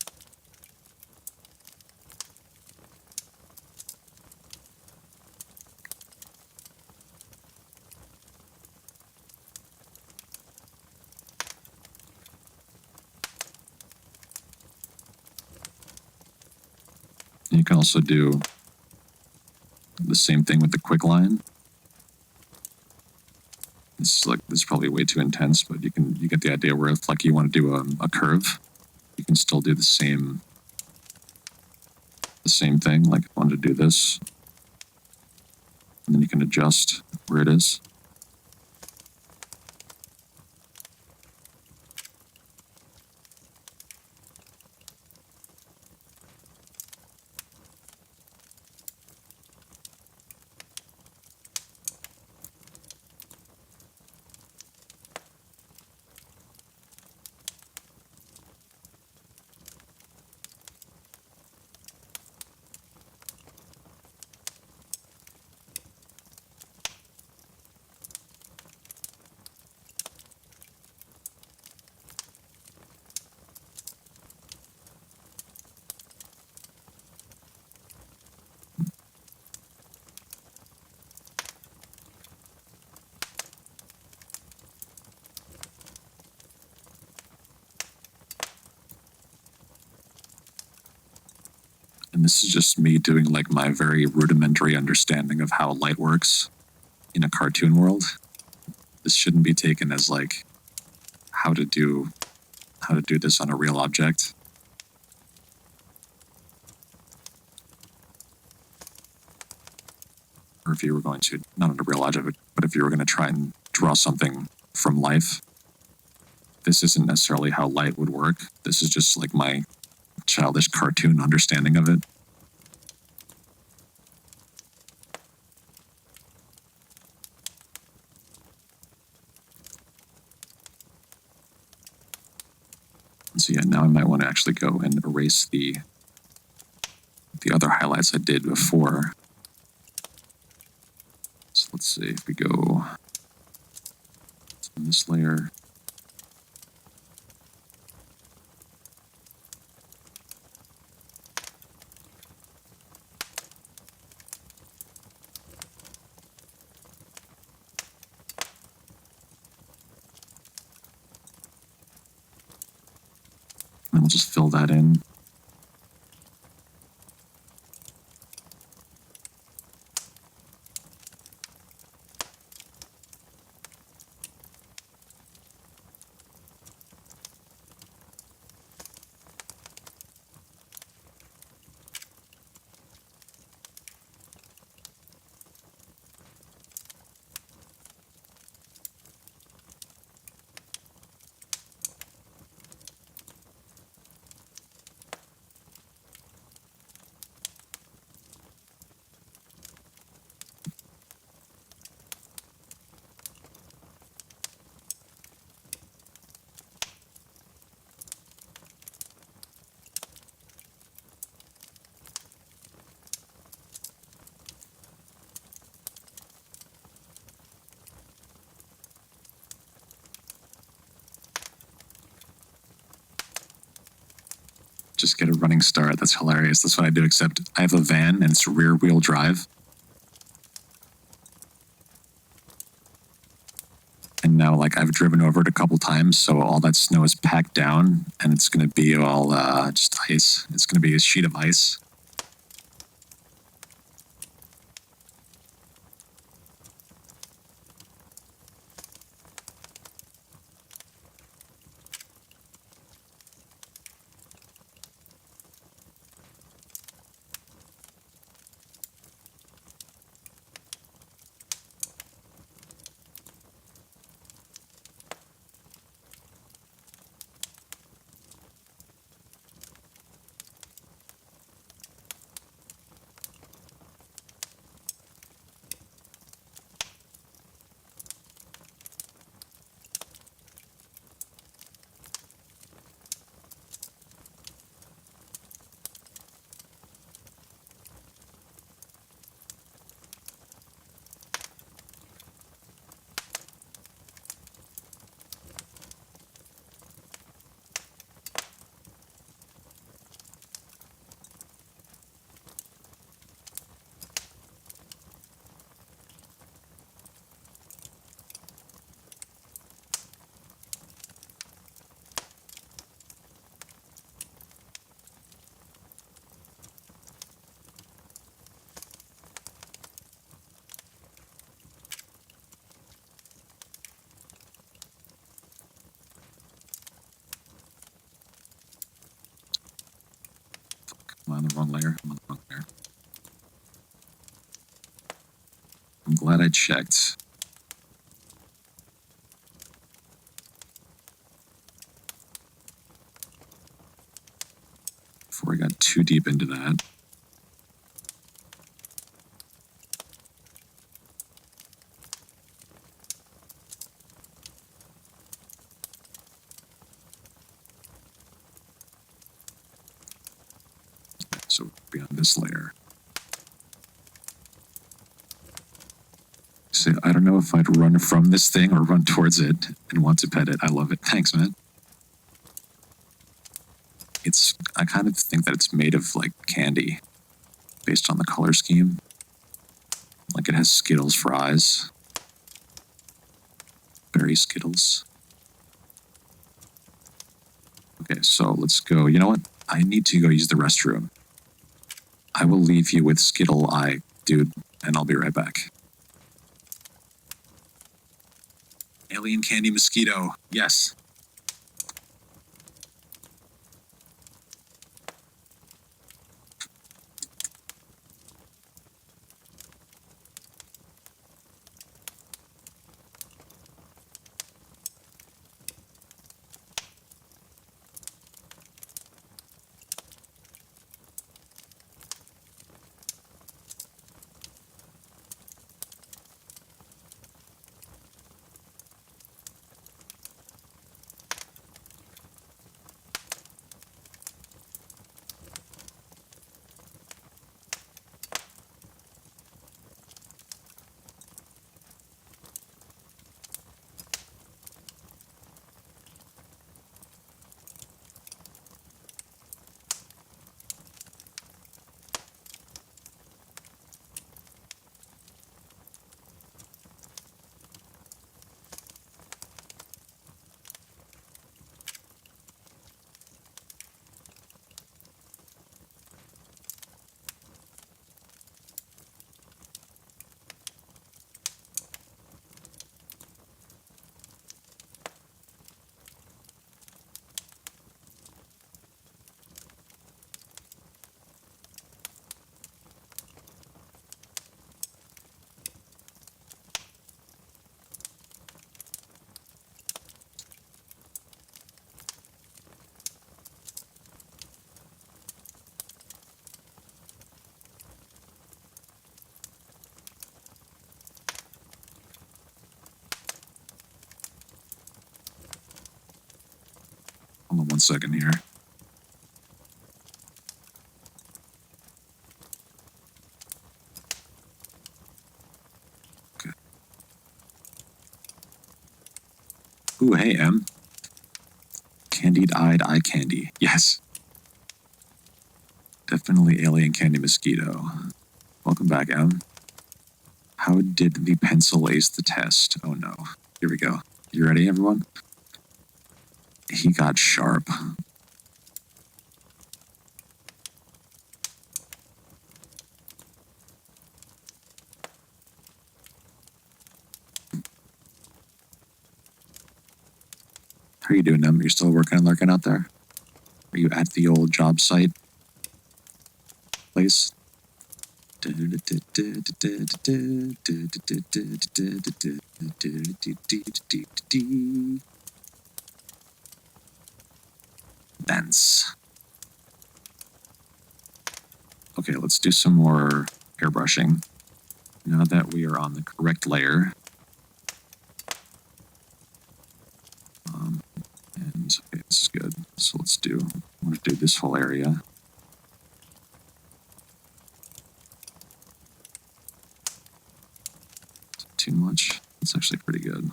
And you can also do the same thing with the quick line. This is probably way too intense, but you get the idea where if like you want to do a curve, you can still do the same thing. Like I wanted to do this, and then you can adjust where it is. And this is just me doing like my very rudimentary understanding of how light works in a cartoon world. This shouldn't be taken as like how to do this on a real object. Or if you were going to, not on a real object, but if you were going to try and draw something from life, this isn't necessarily how light would work. This is just like my childish cartoon understanding of it. So yeah, now I might want to actually go and erase the other highlights I did before. So let's see if we go in this layer. just fill that in. Just get a running start. That's hilarious. That's what I do, except I have a van and it's rear wheel drive. And now, like, I've driven over it a couple times, so all that snow is packed down, and it's going to be all just ice. It's going to be a sheet of ice. I'm on the wrong layer. I'm on the wrong layer. I'm glad I checked. Before I got too deep into that. So beyond this layer. So I don't know if I'd run from this thing or run towards it and want to pet it. I love it. Thanks, man. I kind of think that it's made of like candy based on the color scheme. Like it has Skittles for eyes. Berry Skittles. Okay, so let's go. You know what? I need to go use the restroom. I will leave you with Skittle Eye, dude, and I'll be right back. Alien Candy Mosquito. Yes. Hold on 1 second here. Okay. Ooh, hey, M. Candied-eyed eye candy. Yes. Definitely alien candy mosquito. Welcome back, M. How did the pencil ace the test? Oh no. Here we go. You ready, everyone? He got sharp. How are you doing, Em? You're still working and lurking out there? Are you at the old job site place? Dance. Okay, let's do some more airbrushing. Now that we are on the correct layer, and okay, this is good. So I'm going to do this whole area. Too much. It's actually pretty good.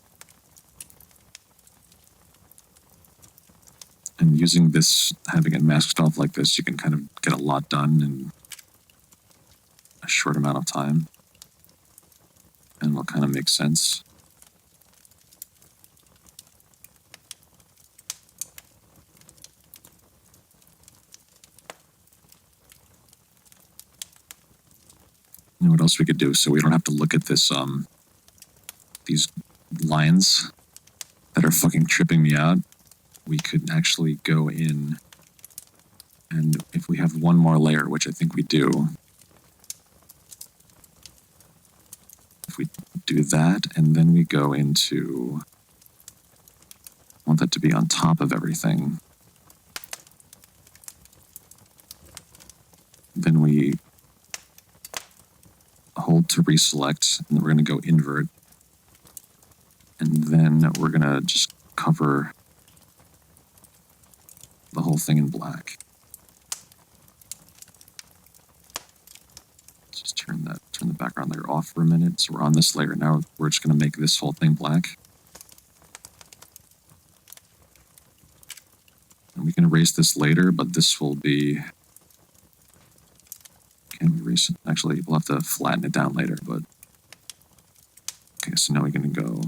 And using this, having it masked off like this, you can kind of get a lot done in a short amount of time. And it'll kind of make sense. You know what else we could do? So we don't have to look at this, these lines that are fucking tripping me out. We could actually go in, and if we have one more layer, which I think we do, if we do that, and then we go into, I want that to be on top of everything. Then we hold to reselect, and then we're going to go invert. And then we're going to just cover the whole thing in black. Just turn the background layer off for a minute. So we're on this layer now. We're just going to make this whole thing black. And we can erase this later, but this will be... Can we erase it? Actually, we'll have to flatten it down later, but... Okay, so now we're going to go...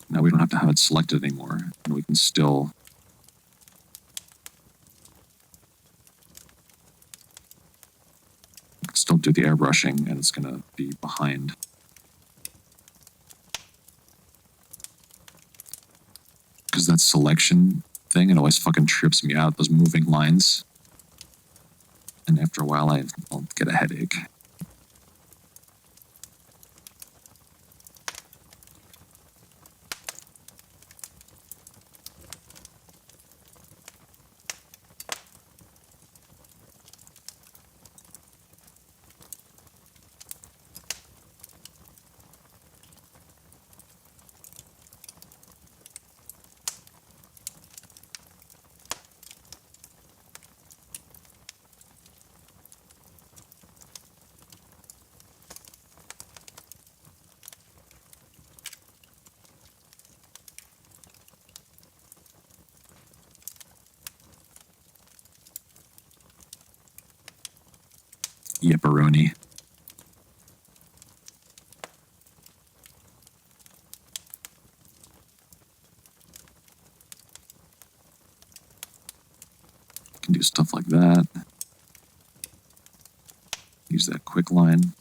Now we don't have to have it selected anymore, and we can still... Still do the airbrushing, and it's going to be behind. Because that selection thing, it always fucking trips me out, those moving lines. And after a while, I'll get a headache. Yepperoni. Can do stuff like that. Use that quick line.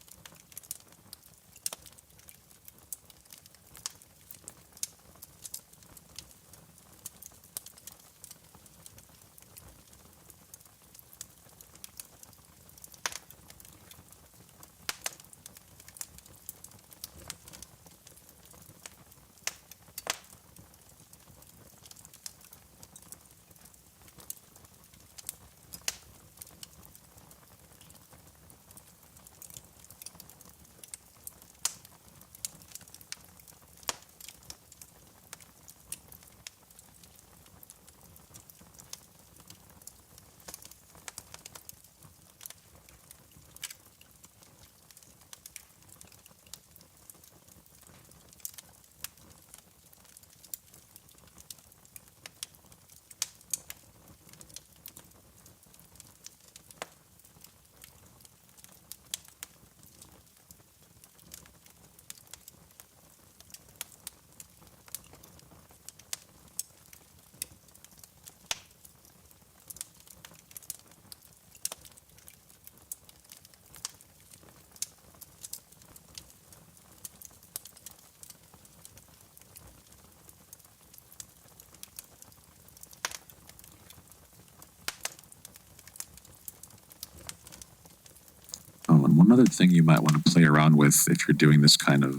And one other thing you might want to play around with if you're doing this kind of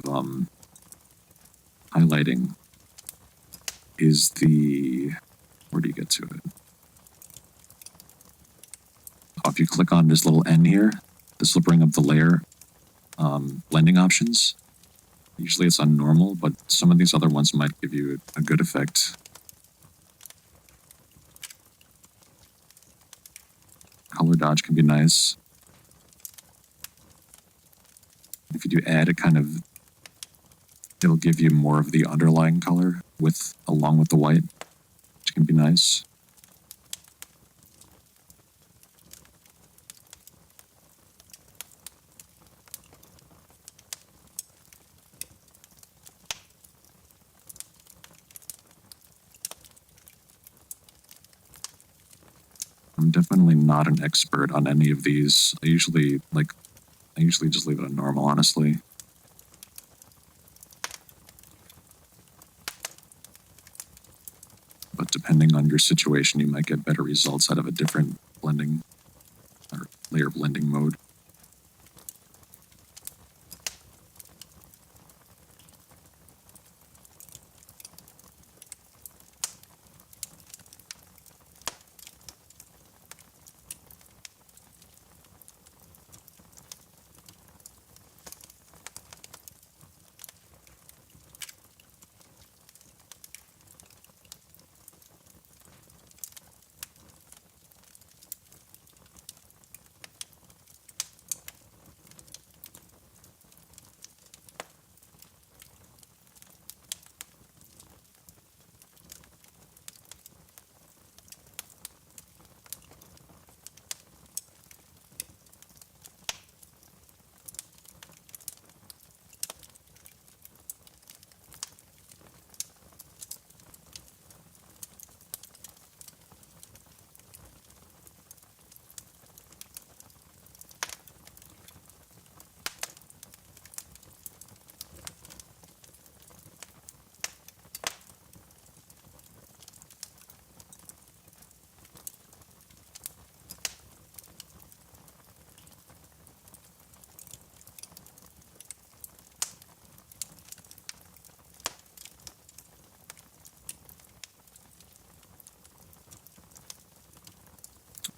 highlighting is where do you get to it? Oh, if you click on this little N here, this will bring up the layer blending options. Usually it's on normal, but some of these other ones might give you a good effect. Color dodge can be nice. If you do add, it'll give you more of the underlying color along with the white, which can be nice. I'm definitely not an expert on any of these. I usually just leave it on normal, honestly. But depending on your situation, you might get better results out of a different blending or layer blending mode.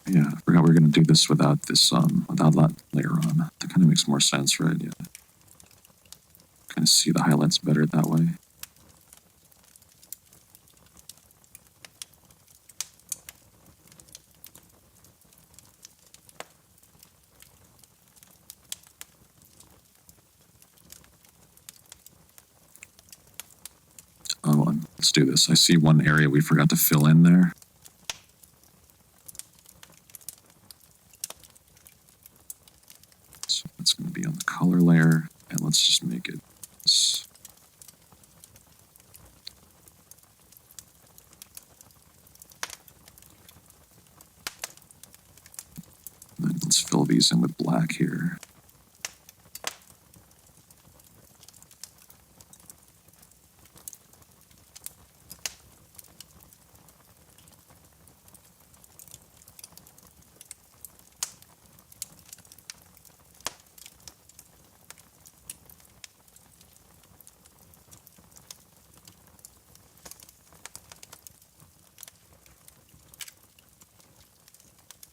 Yeah, I forgot we were going to do this without that layer on. That kind of makes more sense, right? Yeah. Kind of see the highlights better that way. Oh, and let's do this. I see one area we forgot to fill in there. So it's going to be on the color layer, and let's just make it this. And then let's fill these in with black here.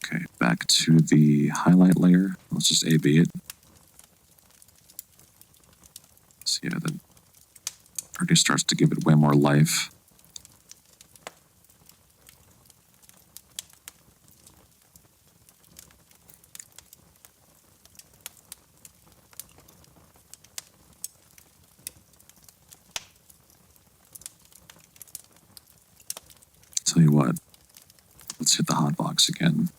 Okay, back to the highlight layer. Let's just A/B it. So yeah, that already starts to give it way more life. Tell you what, let's hit the hot box again.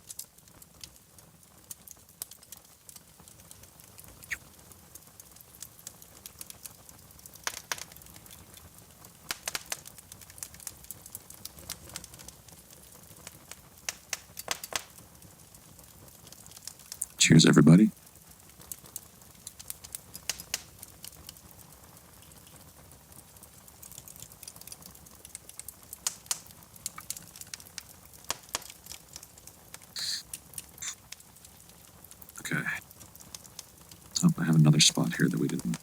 Cheers, everybody. Okay. another spot here that we didn't.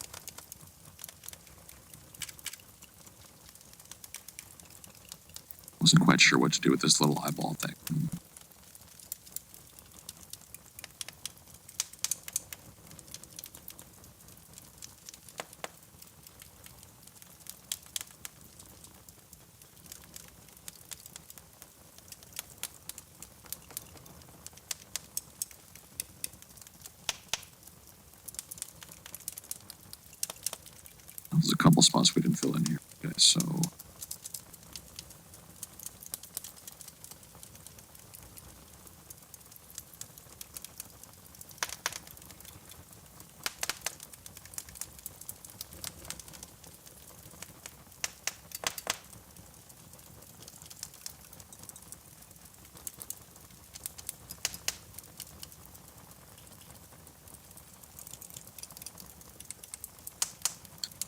Wasn't quite sure what to do with this little eyeball thing. There's a couple spots we didn't fill in here. Okay, so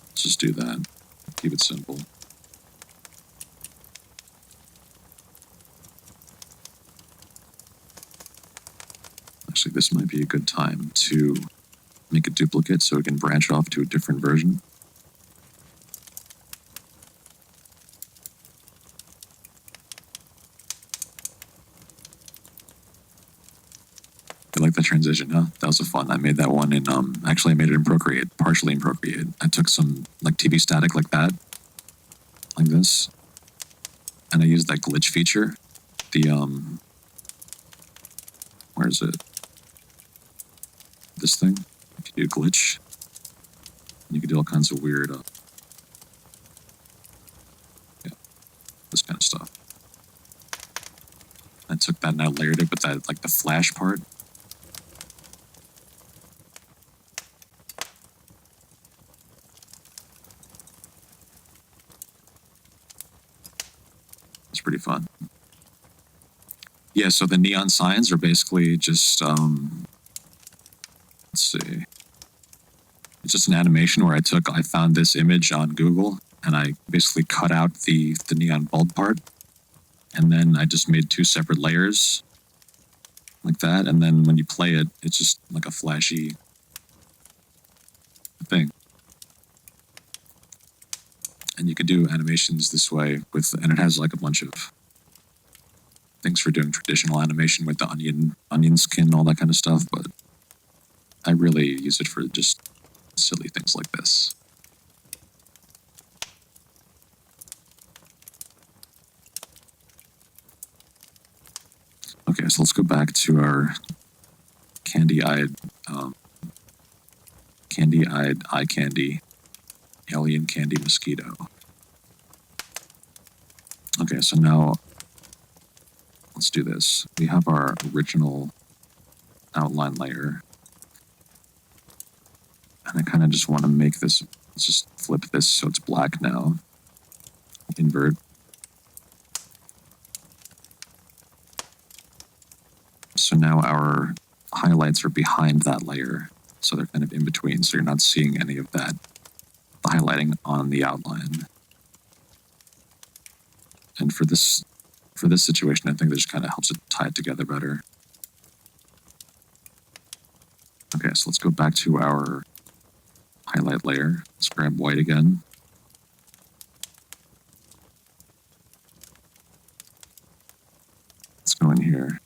let's just do that. Keep it simple. Actually, this might be a good time to make a duplicate so we can branch off to a different version. You like that transition, huh? That was a fun. I made that one in, actually I made it in Procreate, partially in Procreate. I took some, like, TV static like that, like this, and I used that glitch feature, the, where is it? This thing. If you do glitch, you can do all kinds of weird, yeah, this kind of stuff. I took that and I layered it with that, like, the flash part. It's pretty fun. Yeah, so the neon signs are basically just, let's see. It's just an animation where I found this image on Google, and I basically cut out the neon bulb part, and then I just made two separate layers, like that, and then when you play it, it's just like a flashy thing. And you can do animations this way and it has like a bunch of things for doing traditional animation with the onion skin, all that kind of stuff, but I really use it for just silly things like this. Okay, so let's go back to our candy-eyed eye candy, alien candy mosquito. Okay, so now let's do this. We have our original outline layer. And I kind of just want to make this, let's just flip this so it's black now. Invert. So now our highlights are behind that layer. So they're kind of in between, so you're not seeing any of that highlighting on the outline. And for this situation, I think that just kind of helps it tie it together better. Okay, so let's go back to our highlight layer. Let's grab white again. Let's go in here.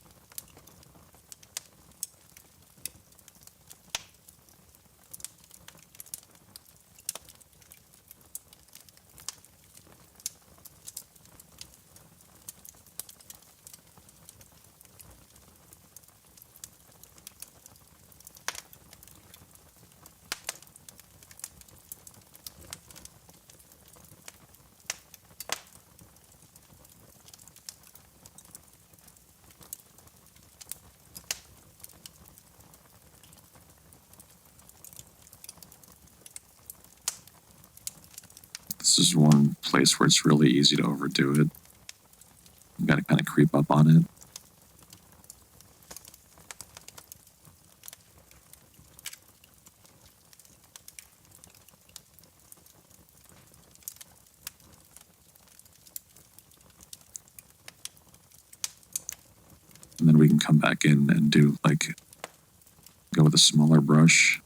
This is one place where it's really easy to overdo it. You gotta kind of creep up on it. And then we can come back in and do, like, go with a smaller brush.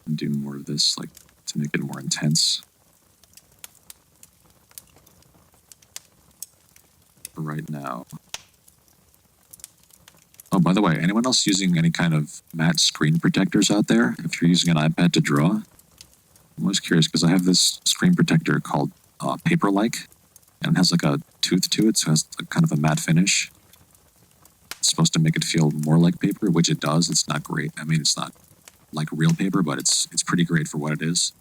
and do more of this, like, to make it more intense. For right now. Oh, by the way, anyone else using any kind of matte screen protectors out there? If you're using an iPad to draw? I'm always curious because I have this screen protector called Paper-like, and it has like a tooth to it, so it has like kind of a matte finish. It's supposed to make it feel more like paper, which it does. It's not great. I mean, it's not like real paper, but it's pretty great for what it is.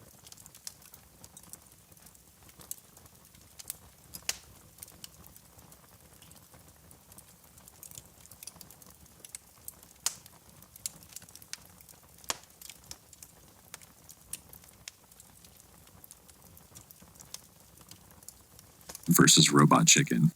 Versus Robot Chicken.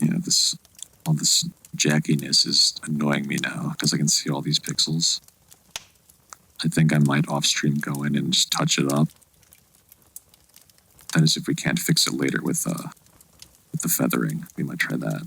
Yeah, all this jackiness is annoying me now because I can see all these pixels. I think I might off stream go in and just touch it up. That is, if we can't fix it later with the feathering, we might try that.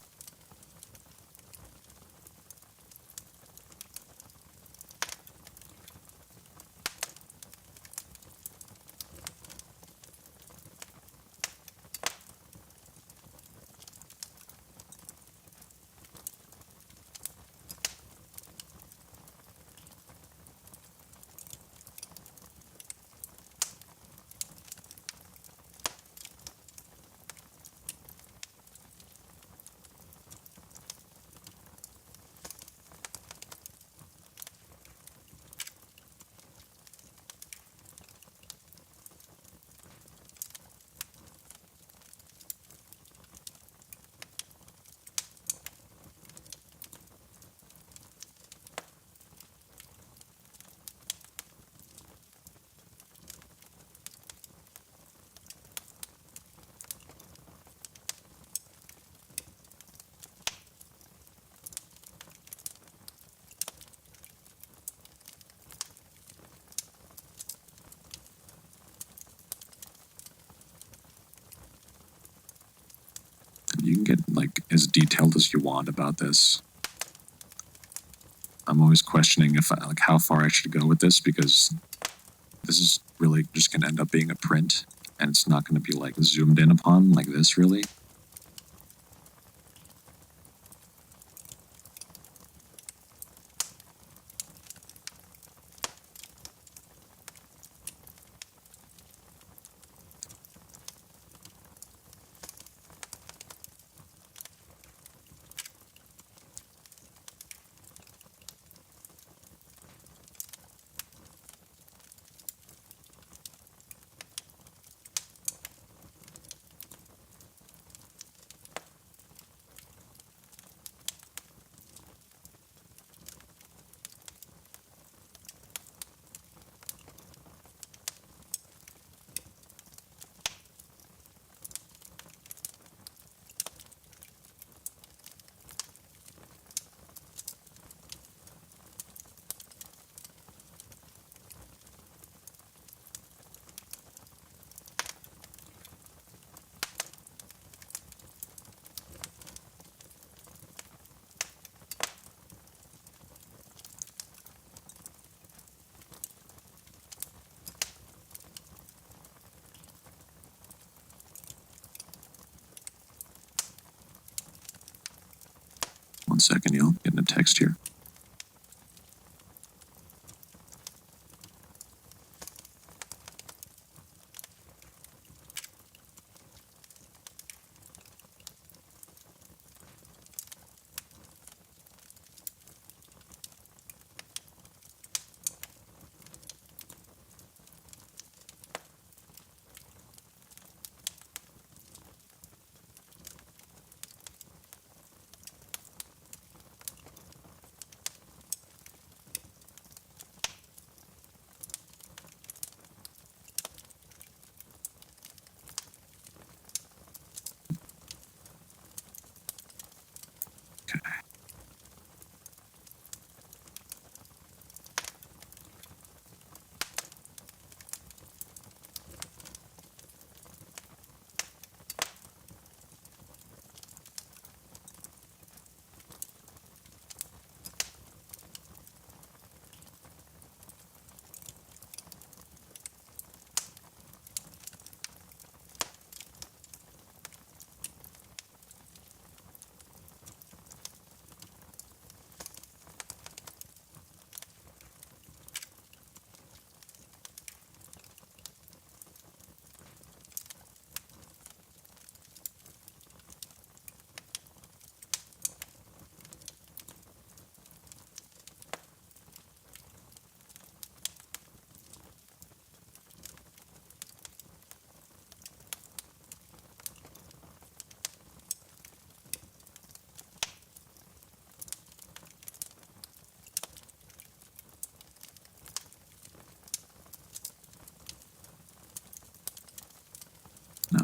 You can get like as detailed as you want about this. I'm always questioning if like how far I should go with this because this is really just going to end up being a print and it's not going to be like zoomed in upon like this really. One second, y'all. Getting a text here.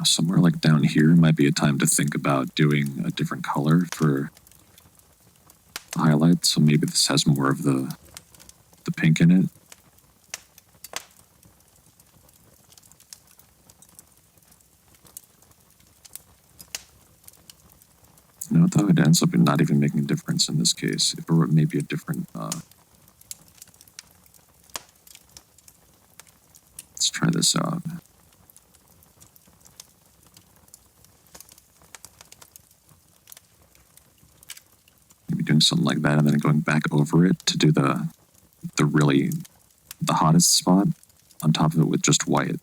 somewhere like down here might be a time to think about doing a different color for the highlight. So maybe this has more of the pink in it. No, though it ends up not even making a difference in this case. If it were maybe a different, let's try this out. Maybe doing something like that and then going back over it to do the hottest spot on top of it with just white.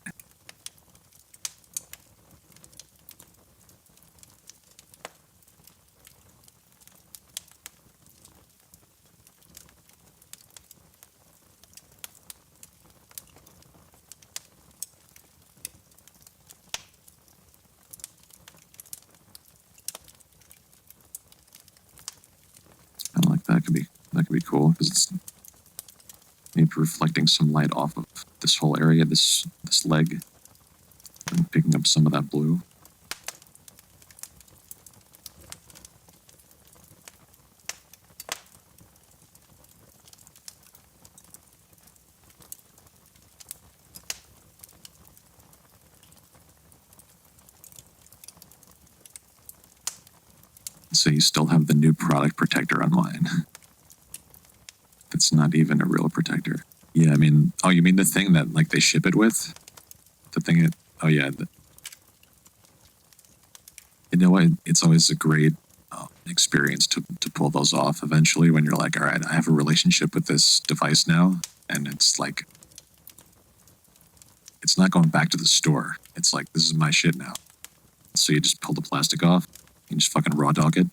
I like that. That could be cool because it's maybe reflecting some light off of this whole area, this leg, and picking up some of that blue. So you still have the new product protector on mine. It's not even a real protector. Yeah, I mean, oh, you mean the thing that like they ship it with? The thing that, oh yeah. You know what? It's always a great experience to pull those off eventually when you're like, all right, I have a relationship with this device now. And it's like, it's not going back to the store. It's like, this is my shit now. So you just pull the plastic off. You just fucking raw dog it.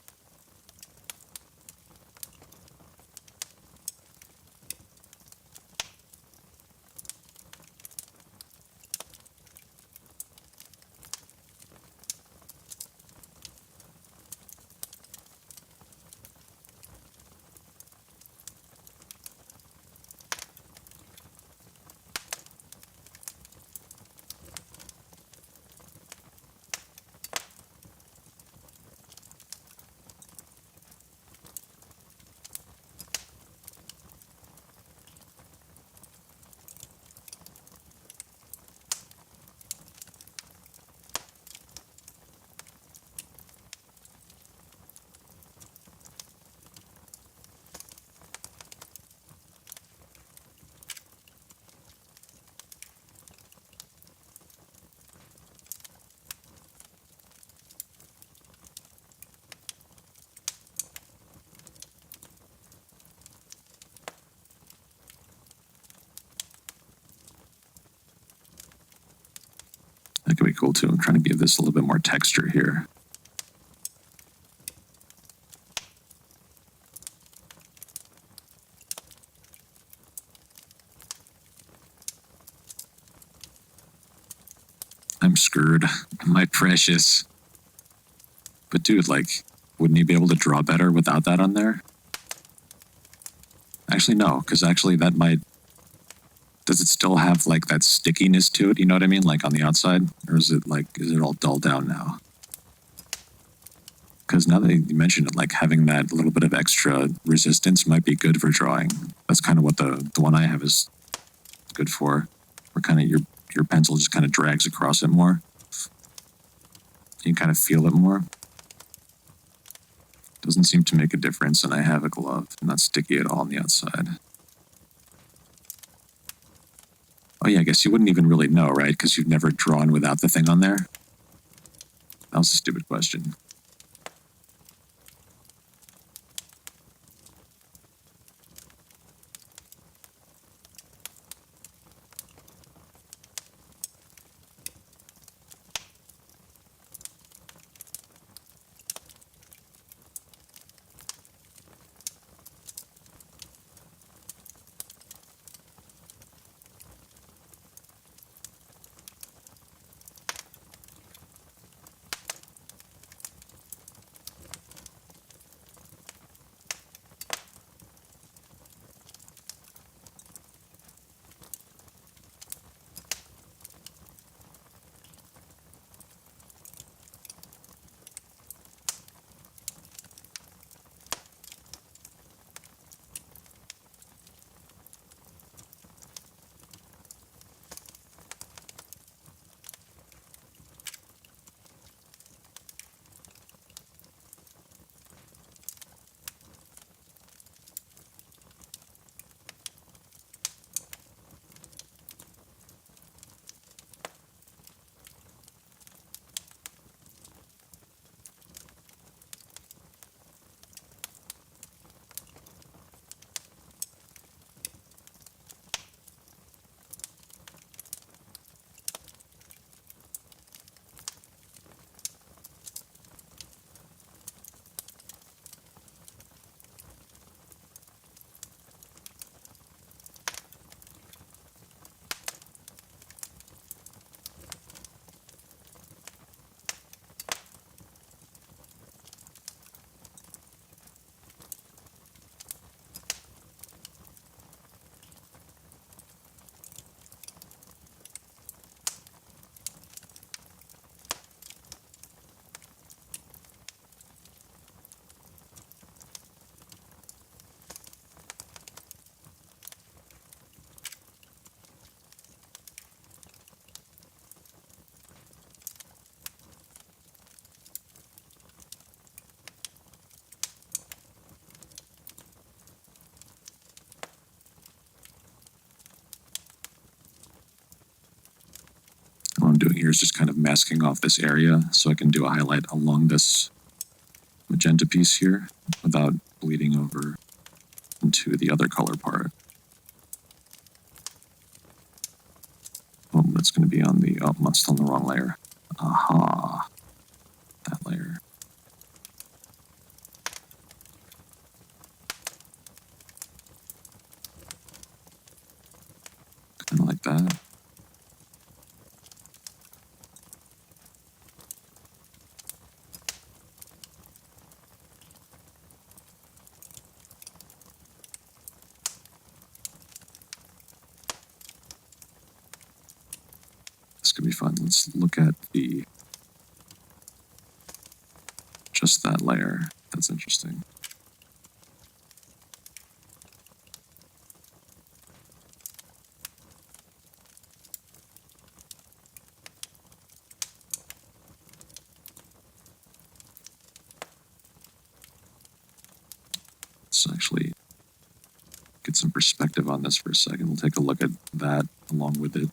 That could be cool too. I'm trying to give this a little bit more texture here. I'm screwed. My precious. But dude, like, wouldn't you be able to draw better without that on there? Actually, no, because actually that might... Does it still have, like, that stickiness to it, you know what I mean? Like, on the outside? Or is it, like, is it all dulled down now? Because now that you mention it, like, having that little bit of extra resistance might be good for drawing. That's kind of what the one I have is good for. Where kind of your pencil just kind of drags across it more. You can kind of feel it more. Doesn't seem to make a difference, and I have a glove. Not sticky at all on the outside. Oh yeah, I guess you wouldn't even really know, right? Because you've never drawn without the thing on there. That was a stupid question. I'm doing here is just kind of masking off this area so I can do a highlight along this magenta piece here without bleeding over into the other color part. Oh, that's going to be on the, oh, I'm still on the wrong layer. Aha, that layer. Kind of like that. This could be fun. Let's look at just that layer. That's interesting. Let's actually get some perspective on this for a second. We'll take a look at that along with it.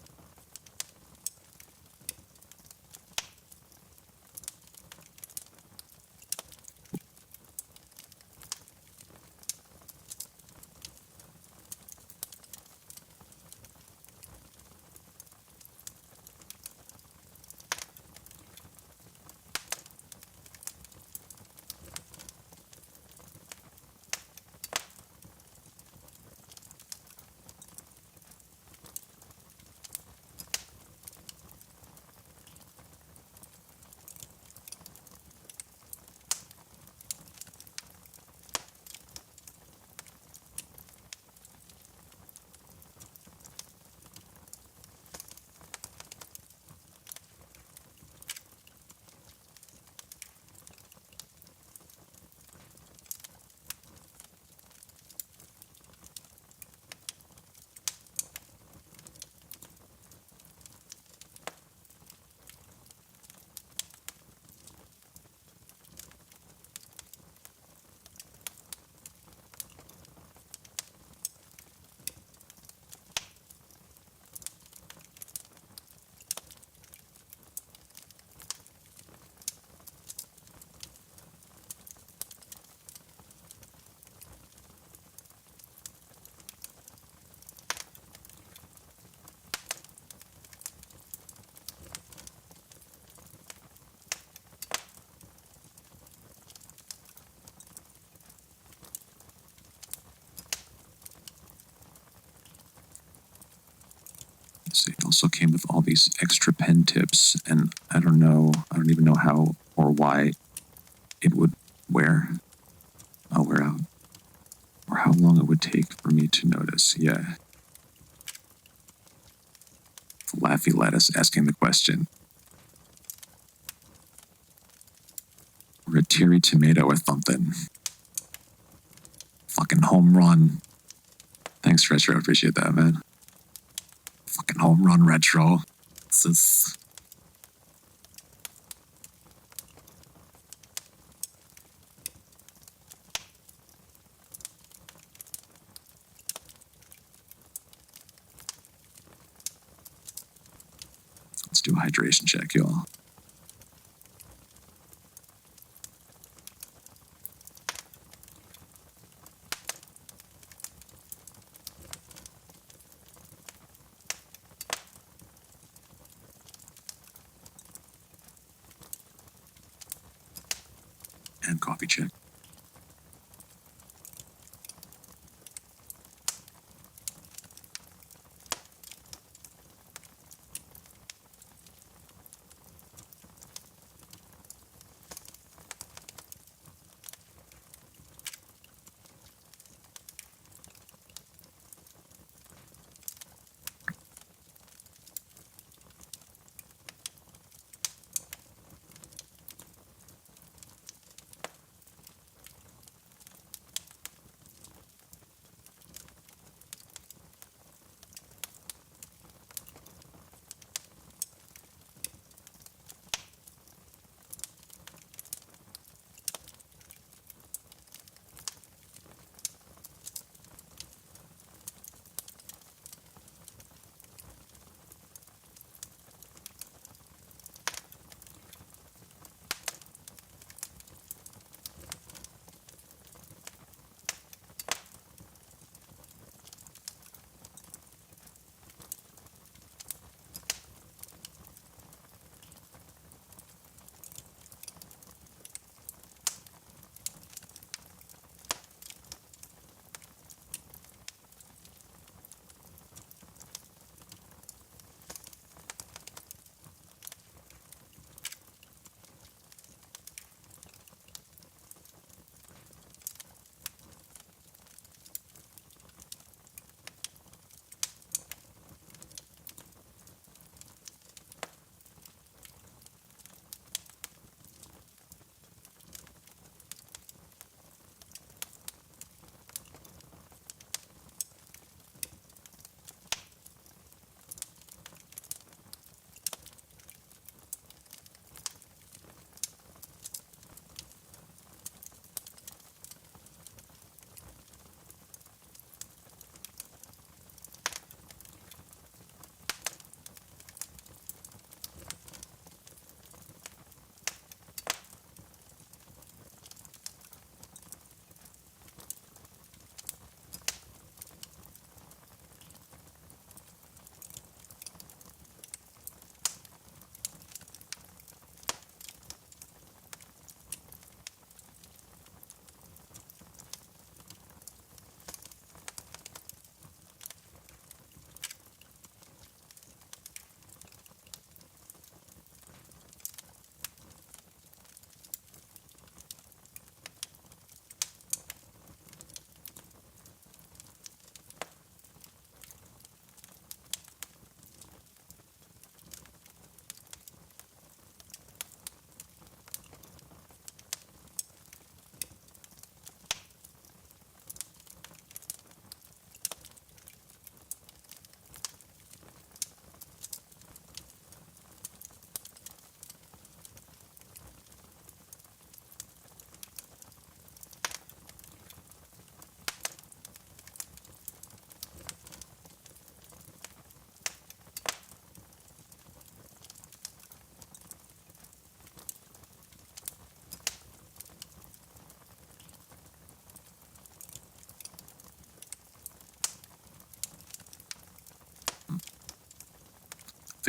So it also came with all these extra pen tips, and I don't even know how or why it would wear out, or how long it would take for me to notice. Yeah. Laffy Lettuce asking the question. Or a Terry Tomato or something. Fucking home run. Thanks, Retro. Appreciate that, man. Fucking home run, Retro. This is... Let's do a hydration check, y'all. And coffee check.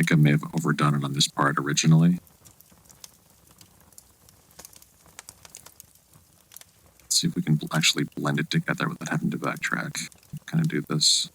think I may have overdone it on this part originally. Let's see if we can actually blend it together without having to backtrack. Kind of do this.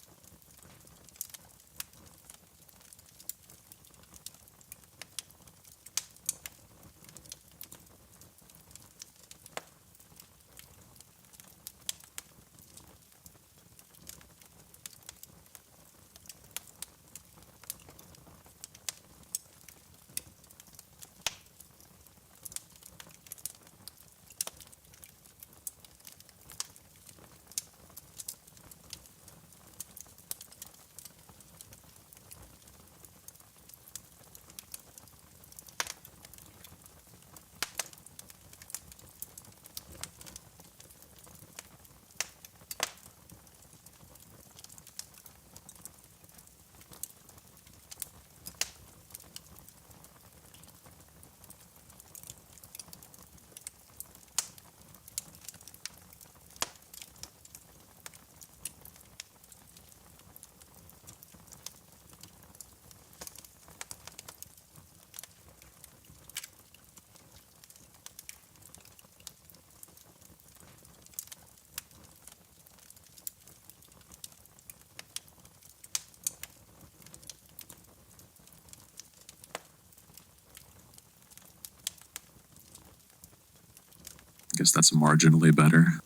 I guess that's marginally better.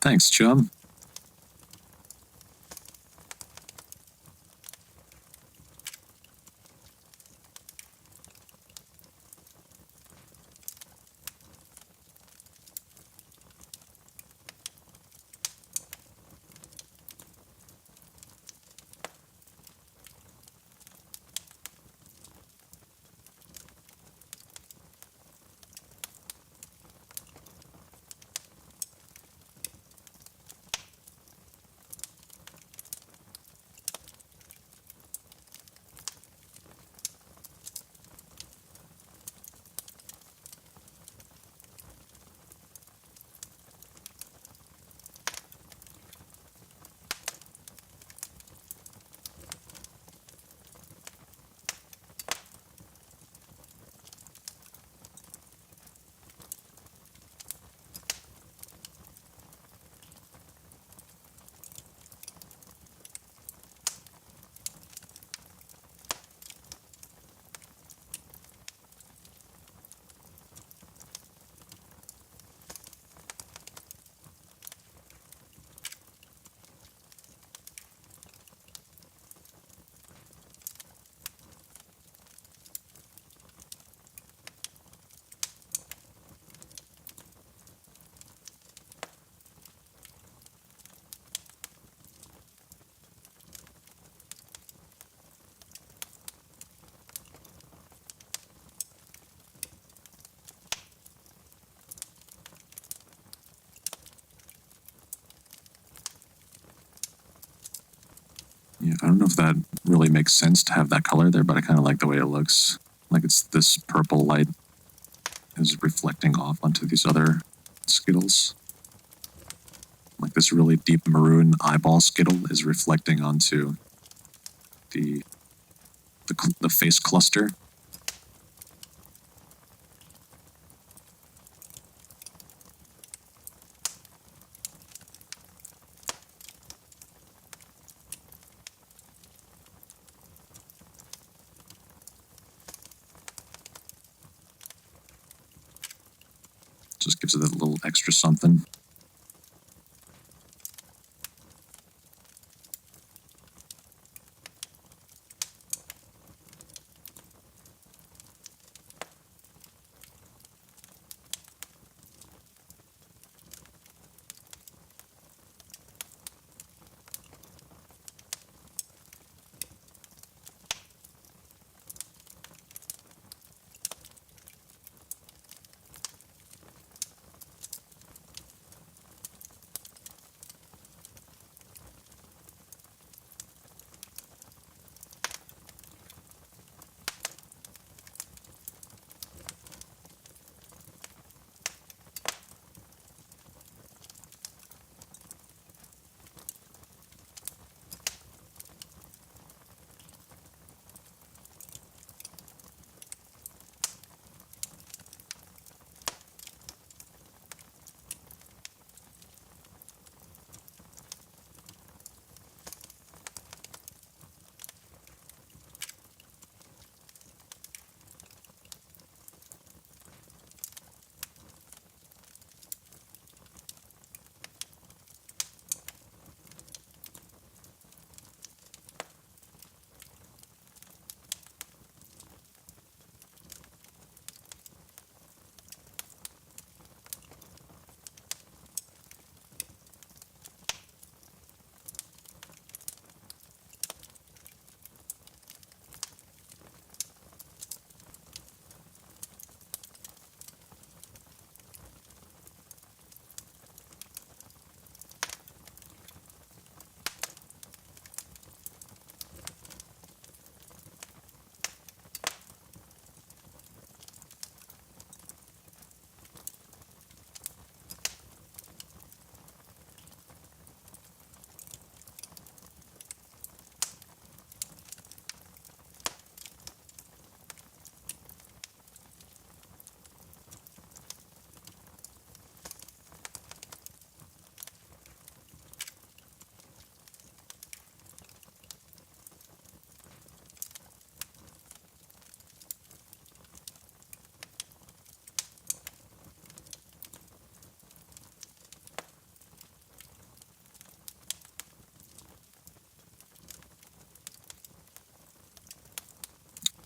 Thanks, chum. I don't know if that really makes sense to have that color there, but I kind of like the way it looks. Like it's this purple light is reflecting off onto these other Skittles. Like this really deep maroon eyeball Skittle is reflecting onto the face cluster. Just gives it a little extra something.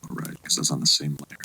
All right, because that's on the same layer.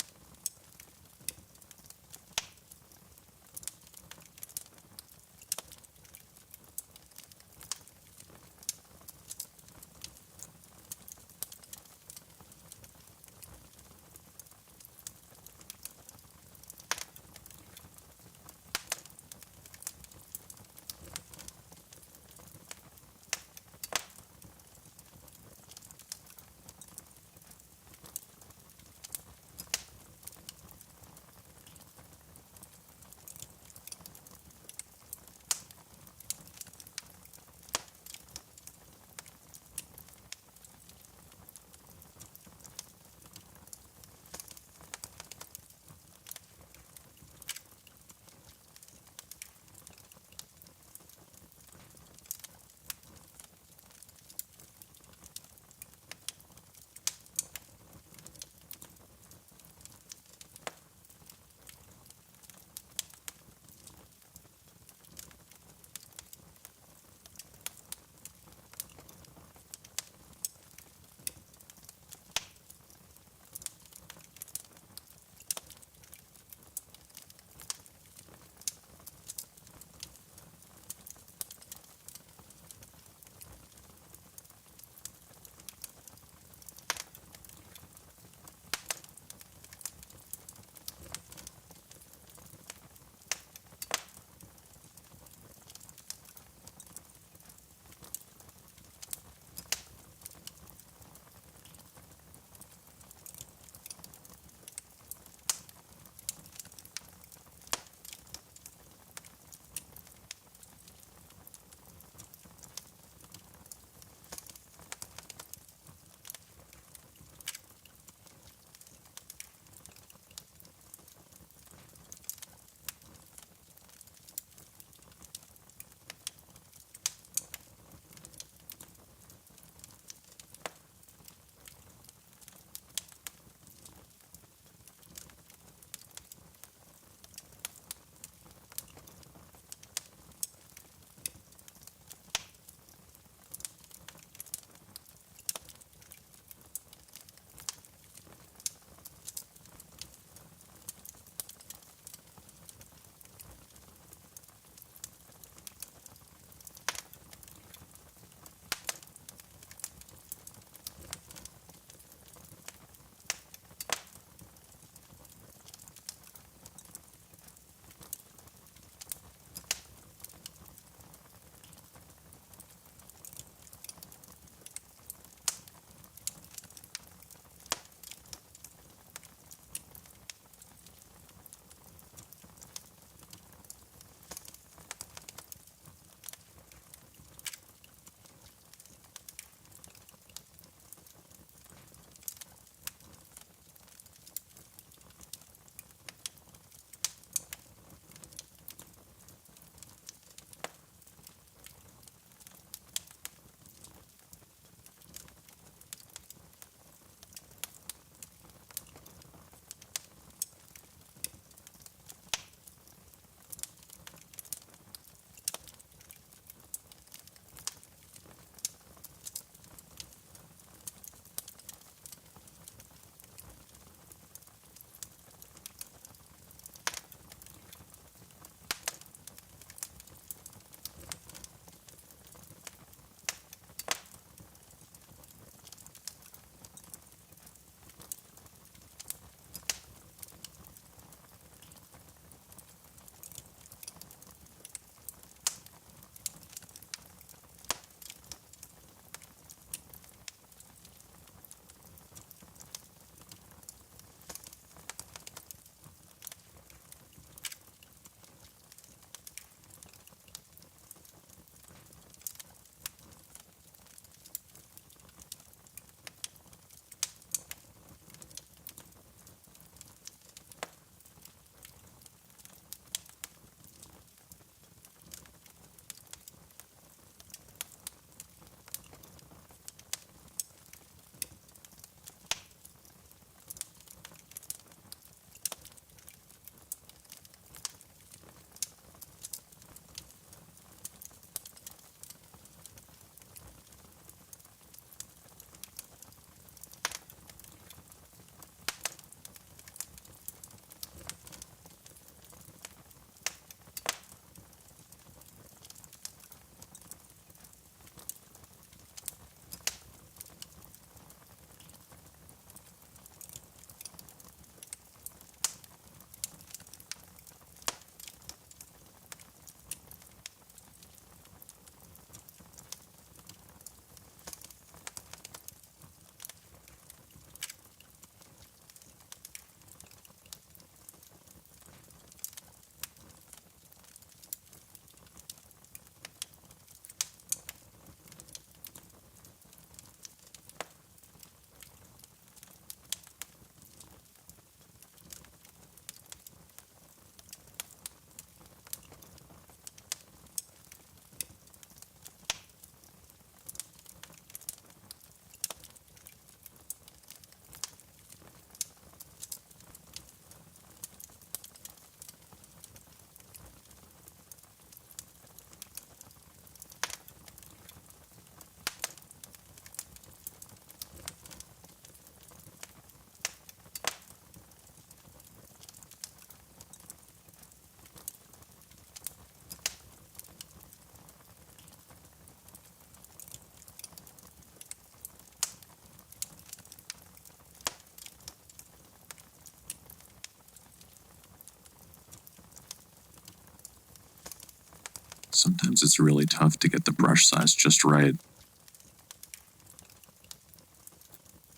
Sometimes it's really tough to get the brush size just right.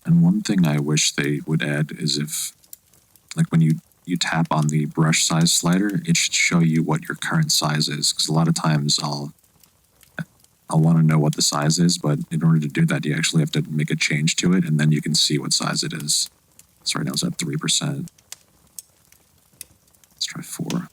And one thing I wish they would add is if, like when you tap on the brush size slider, it should show you what your current size is. Because a lot of times I'll want to know what the size is, but in order to do that, you actually have to make a change to it, and then you can see what size it is. So right now it's at 3%. Let's try 4.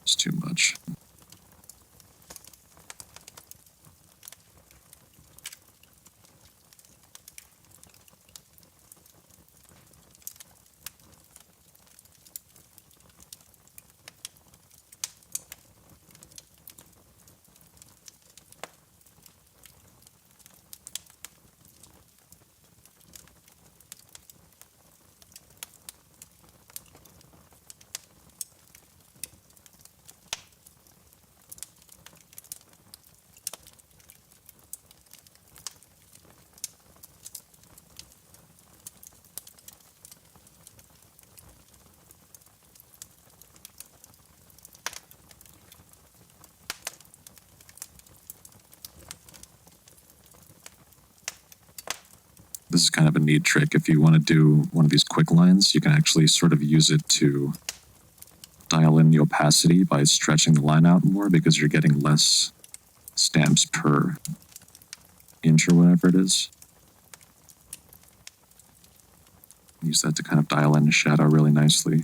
It's too much. This is kind of a neat trick. If you want to do one of these quick lines, you can actually sort of use it to dial in the opacity by stretching the line out more, because you're getting less stamps per inch or whatever it is. Use that to kind of dial in the shadow really nicely.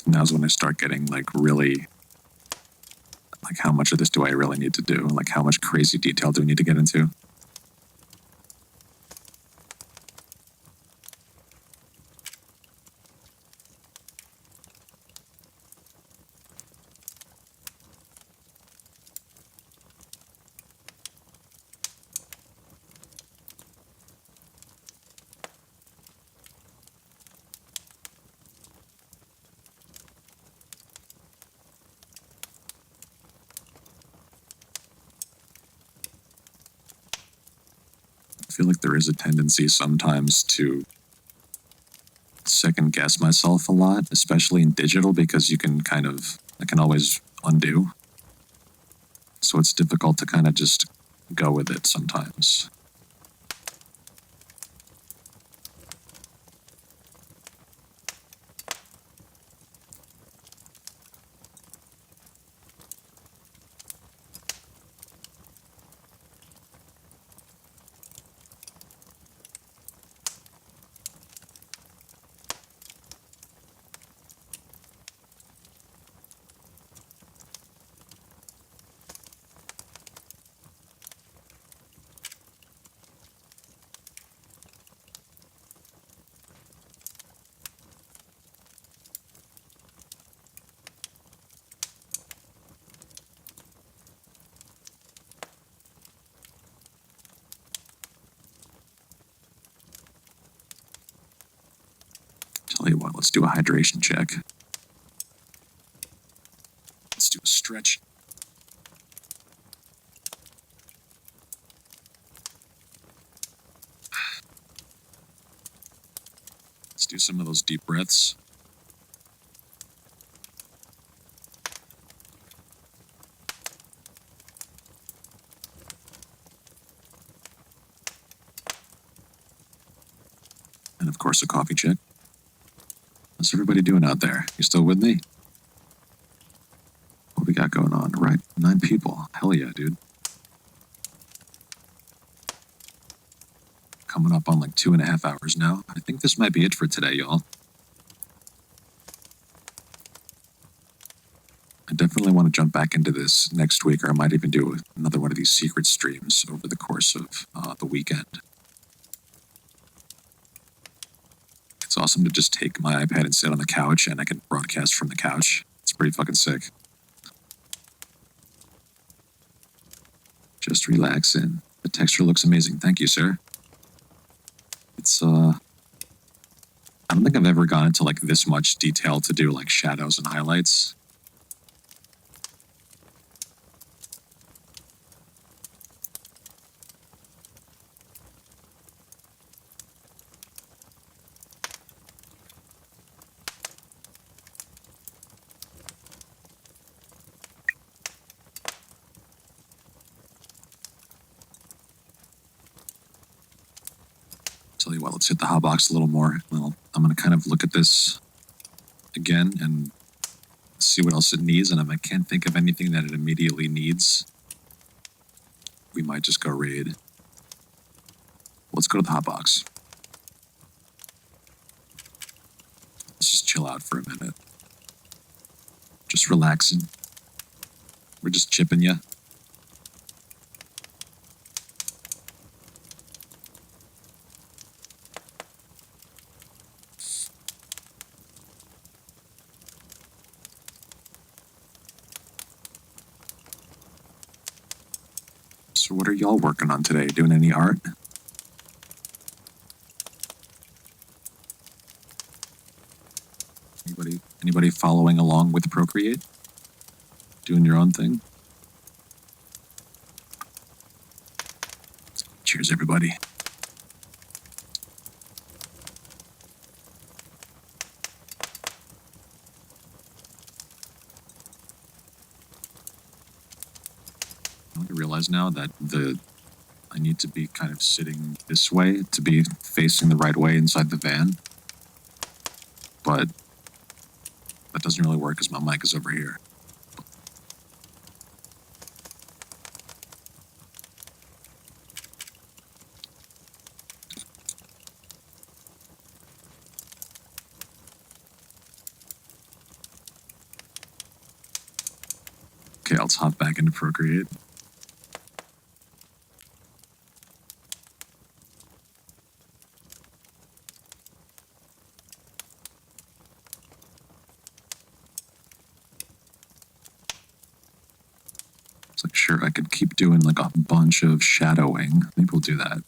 Now's when I start getting like really, like how much of this do I really need to do? Like how much crazy detail do we need to get into? I feel like there is a tendency sometimes to second guess myself a lot, especially in digital, because I can always undo. So it's difficult to kind of just go with it sometimes. Tell you what, let's do a hydration check. Let's do a stretch. Let's do some of those deep breaths. And of course, a coffee check. How's everybody doing out there? You still with me? What we got going on? Right, 9 people. Hell yeah, dude. Coming up on like 2.5 hours now. I think this might be it for today, y'all. I definitely want to jump back into this next week, or I might even do another one of these secret streams over the course of the weekend. It's awesome to just take my iPad and sit on the couch, and I can broadcast from the couch. It's pretty fucking sick. Just relaxing. The texture looks amazing. Thank you, sir. It's, I don't think I've ever gone into like this much detail to do like shadows and highlights. Tell you what, let's hit the hotbox a little more. Well, I'm going to kind of look at this again and see what else it needs. And if I can't think of anything that it immediately needs, we might just go raid. Let's go to the hotbox. Let's just chill out for a minute. Just relaxing. We're just chipping ya. So what are y'all working on today? Doing any art? Anybody following along with Procreate? Doing your own thing? Cheers, everybody. I realize now that I need to be kind of sitting this way to be facing the right way inside the van. But that doesn't really work because my mic is over here. Okay, let's hop back into Procreate. It's like, sure, I could keep doing like a bunch of shadowing. Maybe we'll do that.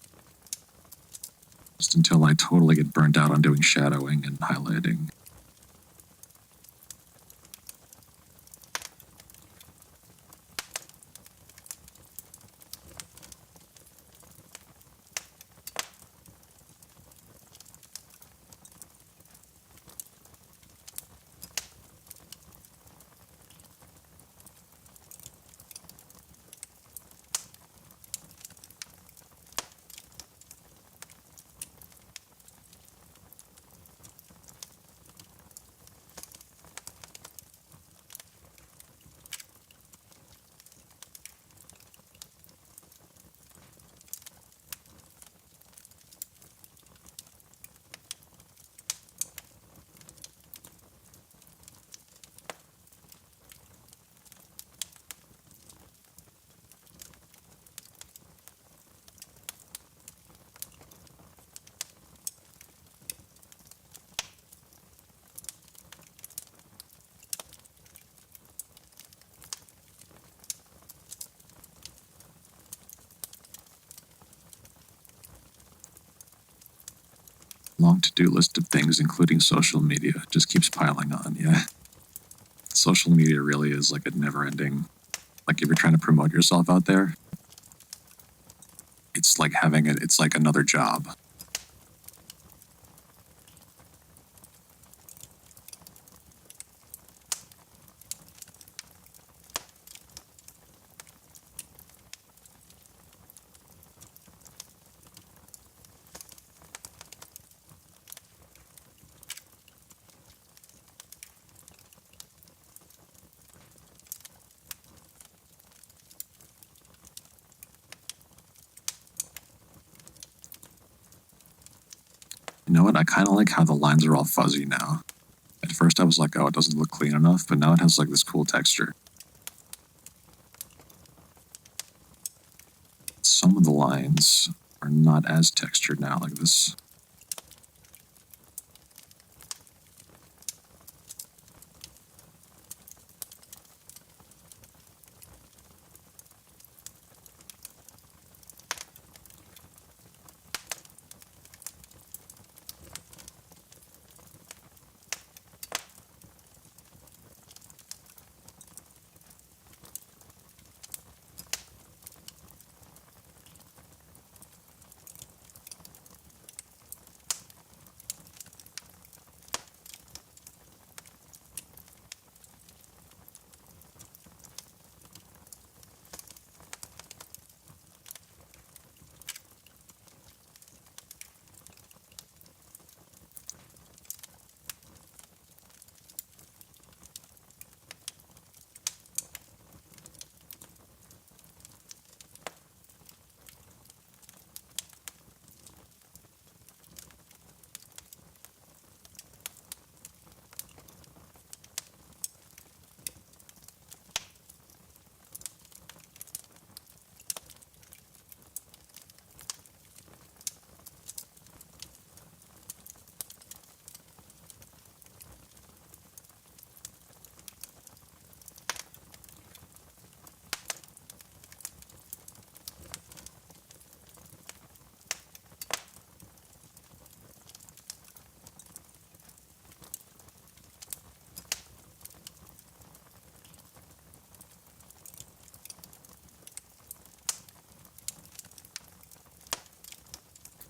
Just until I totally get burnt out on doing shadowing and highlighting. Long to-do list of things, including social media, just keeps piling on. Yeah. Social media really is like a never-ending, like if you're trying to promote yourself out there, it's like it's like another job. You know what? I kind of like how the lines are all fuzzy now. At first I was like, oh, it doesn't look clean enough, but now it has like this cool texture. Some of the lines are not as textured now, like this.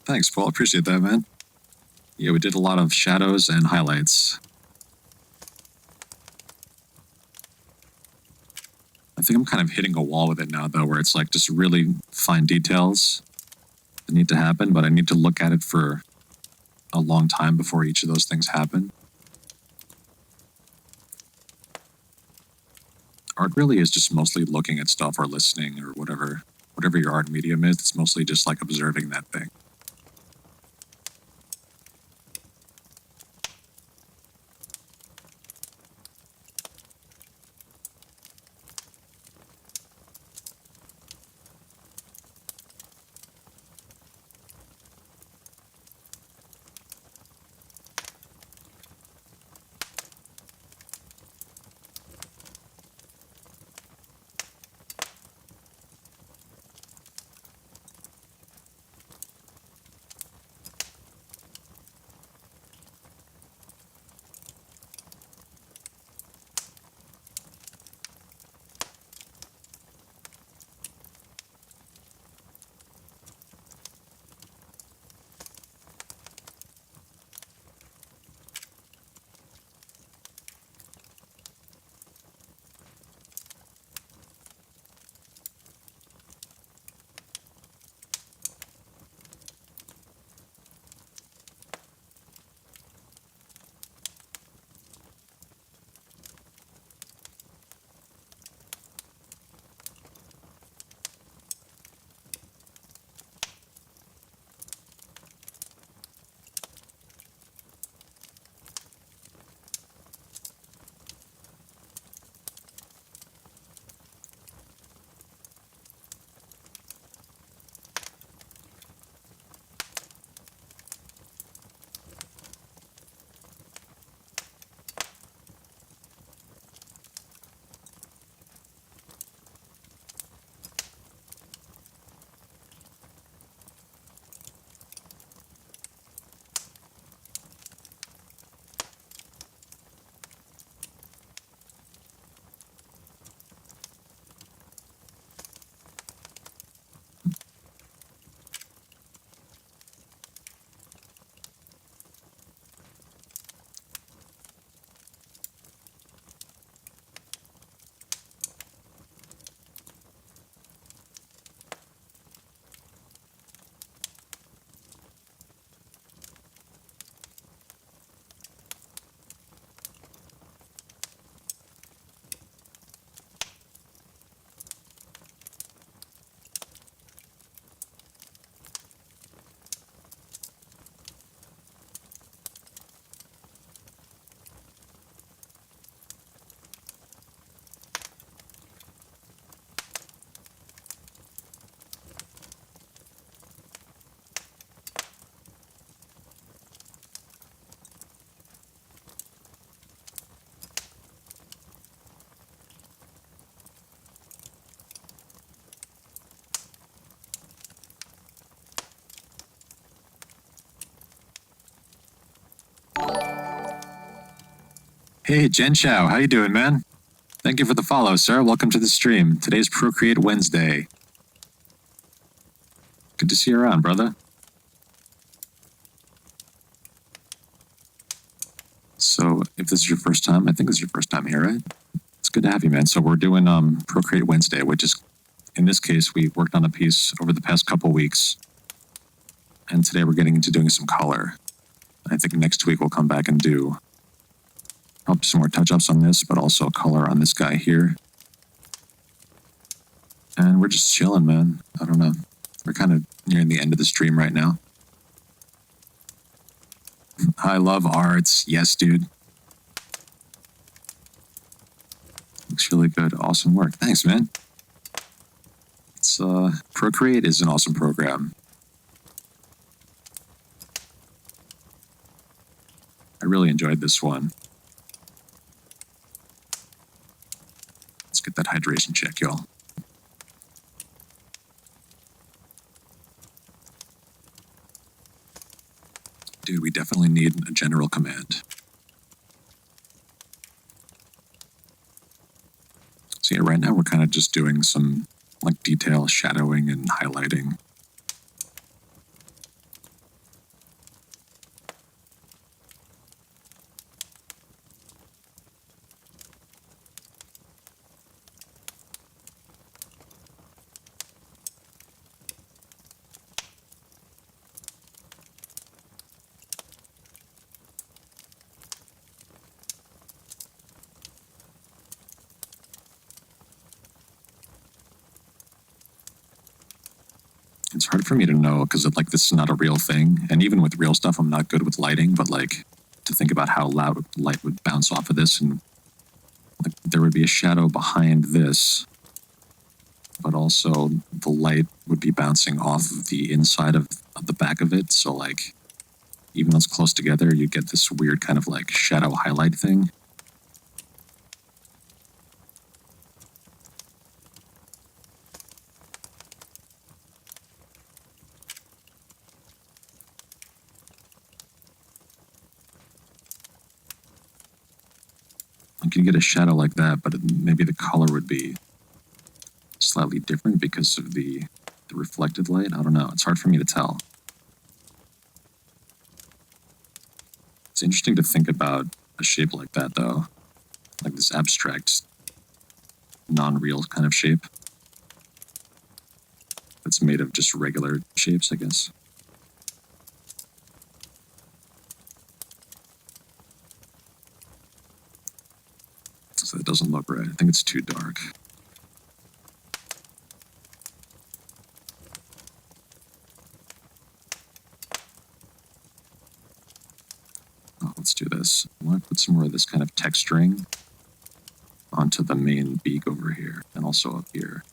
Thanks, Paul. Appreciate that, man. Yeah, we did a lot of shadows and highlights. I think I'm kind of hitting a wall with it now, though, where it's like just really fine details that need to happen, but I need to look at it for a long time before each of those things happen. Art really is just mostly looking at stuff or listening or whatever your art medium is. It's mostly just like observing that thing. Hey, Jen Chow, how you doing, man? Thank you for the follow, sir. Welcome to the stream. Today's Procreate Wednesday. Good to see you around, brother. So, if this is your first time, I think this is your first time here, right? It's good to have you, man. So we're doing Procreate Wednesday, which is, in this case, we worked on a piece over the past couple weeks, and today we're getting into doing some color. I think next week we'll come back and do some more touch-ups on this, but also color on this guy here. And we're just chilling, man. I don't know. We're kind of nearing the end of the stream right now. I love arts. Yes, dude. Looks really good. Awesome work. Thanks, man. It's Procreate is an awesome program. I really enjoyed this one. Let's get that hydration check, y'all. Dude, we definitely need a general command. So yeah, right now we're kind of just doing some like detail shadowing and highlighting. It's hard for me to know because like this is not a real thing, and even with real stuff, I'm not good with lighting. But like to think about how loud light would bounce off of this, and like there would be a shadow behind this, but also the light would be bouncing off of the inside of the back of it. So like even though it's close together, you get this weird kind of like shadow highlight thing. You can get a shadow like that, but maybe the color would be slightly different because of the reflected light. I don't know. It's hard for me to tell. It's interesting to think about a shape like that, though. Like this abstract, non-real kind of shape. That's made of just regular shapes, I guess. So it doesn't look right. I think it's too dark. Oh, let's do this. I want to put some more of this kind of texturing onto the main beak over here, and also up here.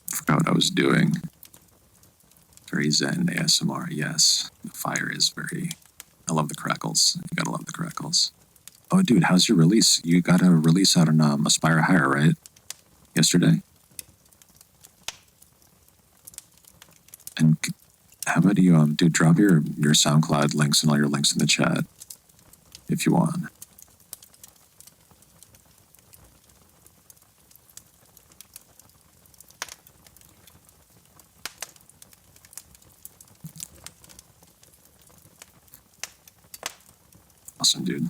Forgot what I was doing. Very zen ASMR, yes. The fire is very... I love the crackles. You gotta love the crackles. Oh, dude, how's your release? You got a release out on Aspire Higher, right? Yesterday? And how about you, dude, drop your SoundCloud links and all your links in the chat, if you want. Awesome, dude.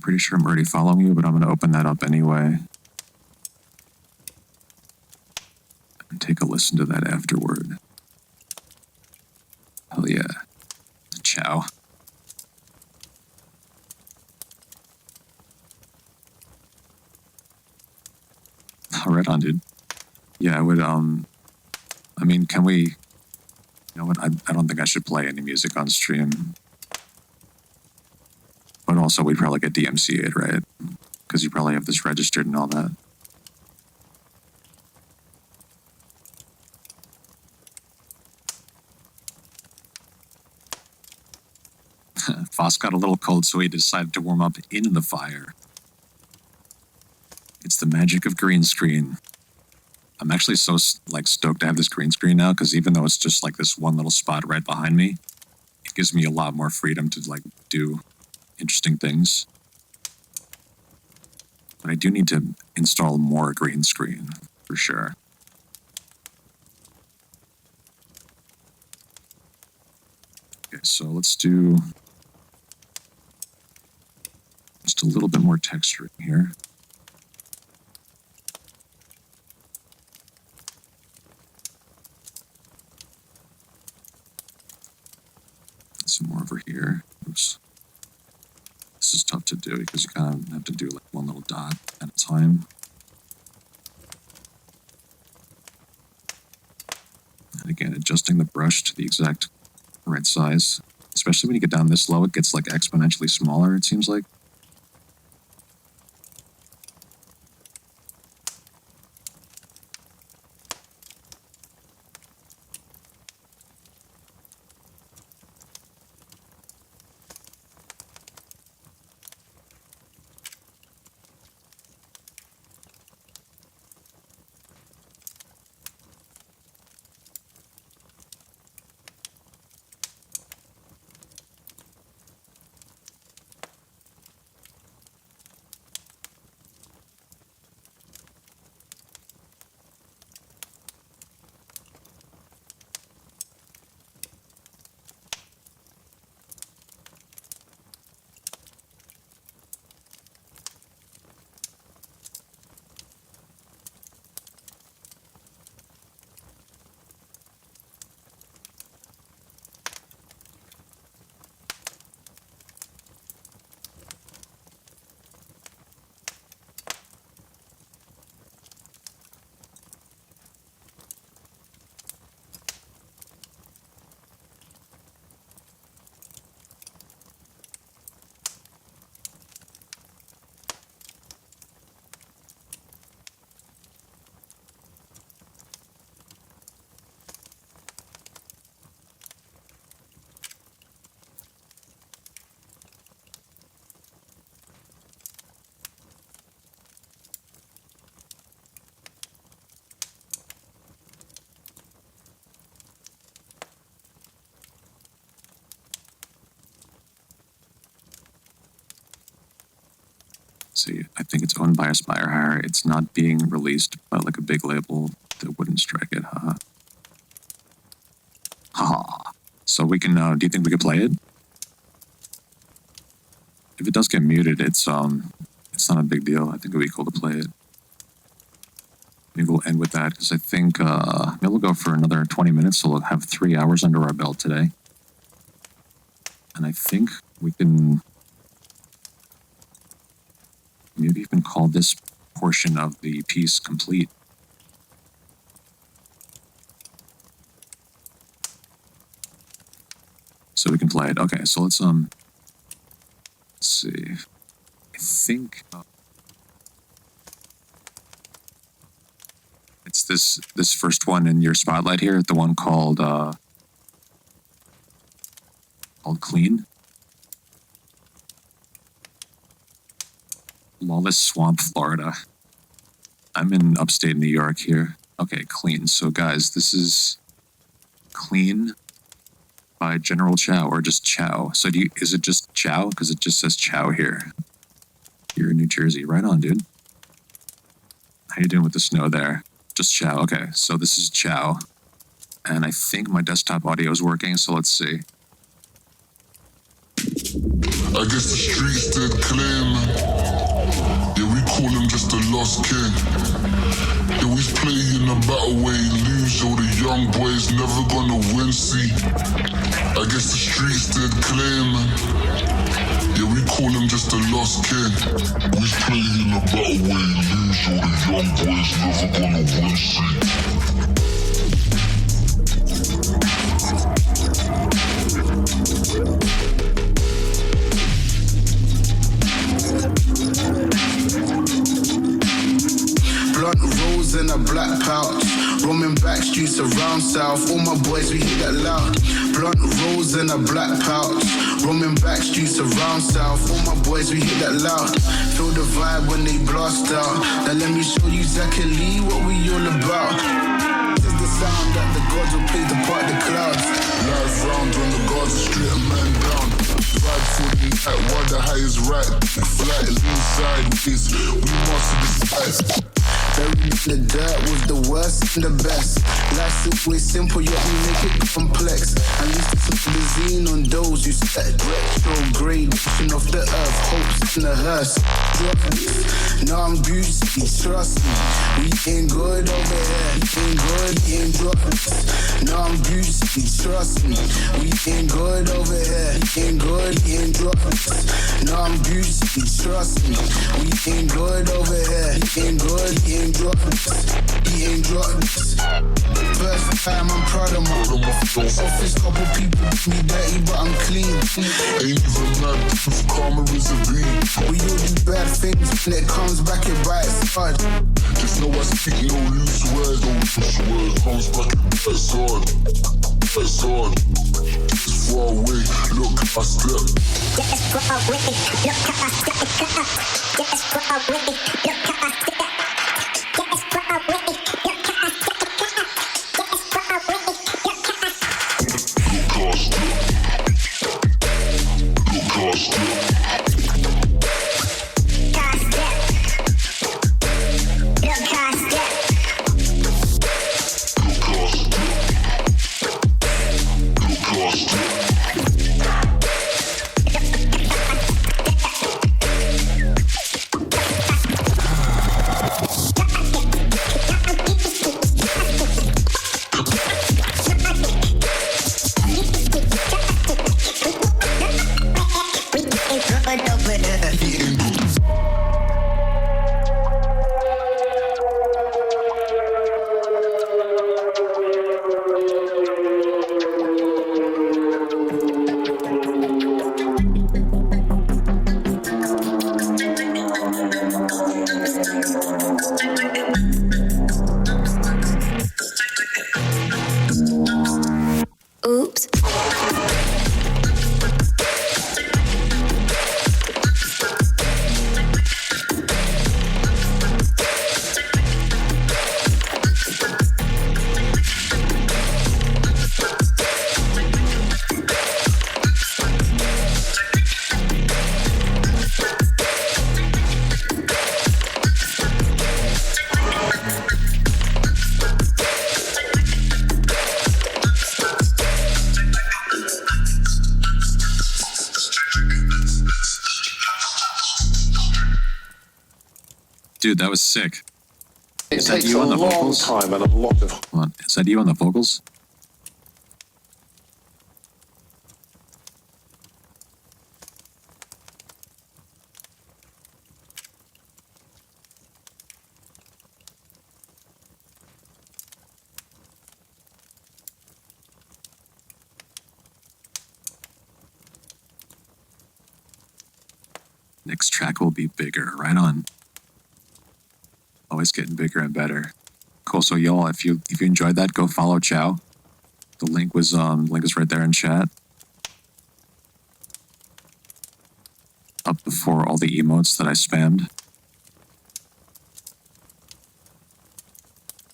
pretty sure I'm already following you, but I'm going to open that up anyway. And take a listen to that afterward. Hell yeah. Ciao. Right on, dude. Yeah, I would, I mean, can we, you know what, I don't think I should play any music on stream. But also, we'd probably get DMCA'd, right? Because you probably have this registered and all that. Foss got a little cold, so he decided to warm up in the fire. It's the magic of green screen. I'm actually so stoked to have this green screen now, because even though it's just like this one little spot right behind me, it gives me a lot more freedom to like do interesting things. But I do need to install more green screen for sure. Okay, so let's do just a little bit more texturing here. Some more over here. Oops. This is tough to do because you kind of have to do like one little dot at a time. And again, adjusting the brush to the exact right size. Especially when you get down this low, it gets like exponentially smaller, it seems like. See, I think it's owned by Aspire. It's not being released by like a big label that wouldn't strike it, huh? Ha. So we can, do you think we could play it? If it does get muted, it's not a big deal. I think it'd be cool to play it. Maybe we'll end with that, because I think, maybe we'll go for another 20 minutes, so we'll have 3 hours under our belt today. And I think we can maybe even call this portion of the piece complete. So we can play it. Okay, so let's see. I think it's this first one in your spotlight here, the one called Clean. Lawless Swamp, Florida. I'm in upstate New York here. Okay, Clean. So guys, this is Clean by General Chow, or just Chow. So is it just Chow? Because it just says Chow here. You're in New Jersey. Right on, dude. How you doing with the snow there? Just Chow. Okay, so this is Chow. And I think my desktop audio is working, so let's see. I guess the streets did claim. Yeah, we call him just a lost king. Yeah, we play in a battle where he lose. Yo, the young boys never gonna win, see. I guess the streets did claim. Yeah, we call him just a lost king. We play in a battle where he lose. Yo, the young boys never gonna win, see. Blunt rolls in a black pouch, roaming back streets around south. All my boys, we hear that loud. Blunt rolls in a black pouch, roaming back streets around south. All my boys, we hear that loud. Feel the vibe when they blast out. Now let me show you exactly what we all about. This is the sound that the gods will play to part the clouds. Live round on the guards are straight a man down. Ride for the night while the high is right. Flight lean sideways, we master this life. Buried in the dirt was the worst and the best. Life's always simple, yet we make it complex. At least it's not the zine on those who set retrograde off the earth, hopes in the hearse. Now I'm beauty, trust me. We ain't good over here. We ain't good, we ain't drugs. Now I'm beauty, trust me. We ain't good over here. We ain't good, we ain't drugs. Now I'm beauty, trust me. We ain't good over here. We ain't good, we ain't drugs. We ain't drugs. First time I'm proud of my office. Couple people do me dirty, but I'm clean. Ain't even mad if karma is a beam. We all do bad things when it comes back and bites hard. Just know I speak no loose words, no loose words. Comes back and bites hard. Bites hard. It's far away, look how I step. Yeah, it's far away, look how I step. Yeah, it's far away, look how I step. Yeah, it's far away, look how I step. Yeah, it's far away, look how I step. Look how I step. Look how I step. Oops. Dude, that was sick. It Is that takes you a on the long vocals? time and a lot of... Hold on. Is that you on the vocals? Next track will be bigger. Right on. Always getting bigger and better. Cool. So y'all, if you enjoyed that, go follow Chow. The link is right there in chat. Up before all the emotes that I spammed.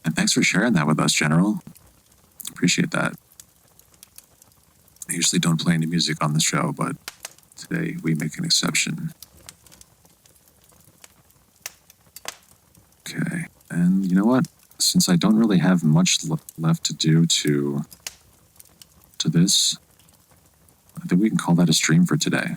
And thanks for sharing that with us, General. Appreciate that. I usually don't play any music on the show, but today we make an exception. Okay, and you know what? Since I don't really have much left to do to this, I think we can call that a stream for today.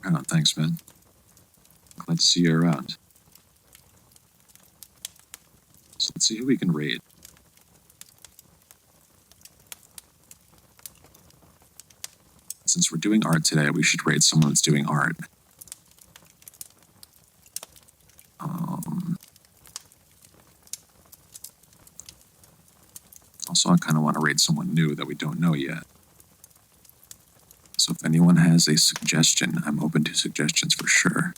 Right on, thanks, man. Glad to see you around. So let's see who we can raid. Since we're doing art today, we should raid someone that's doing art. Also, I kind of want to raid someone new that we don't know yet. So if anyone has a suggestion, I'm open to suggestions for sure.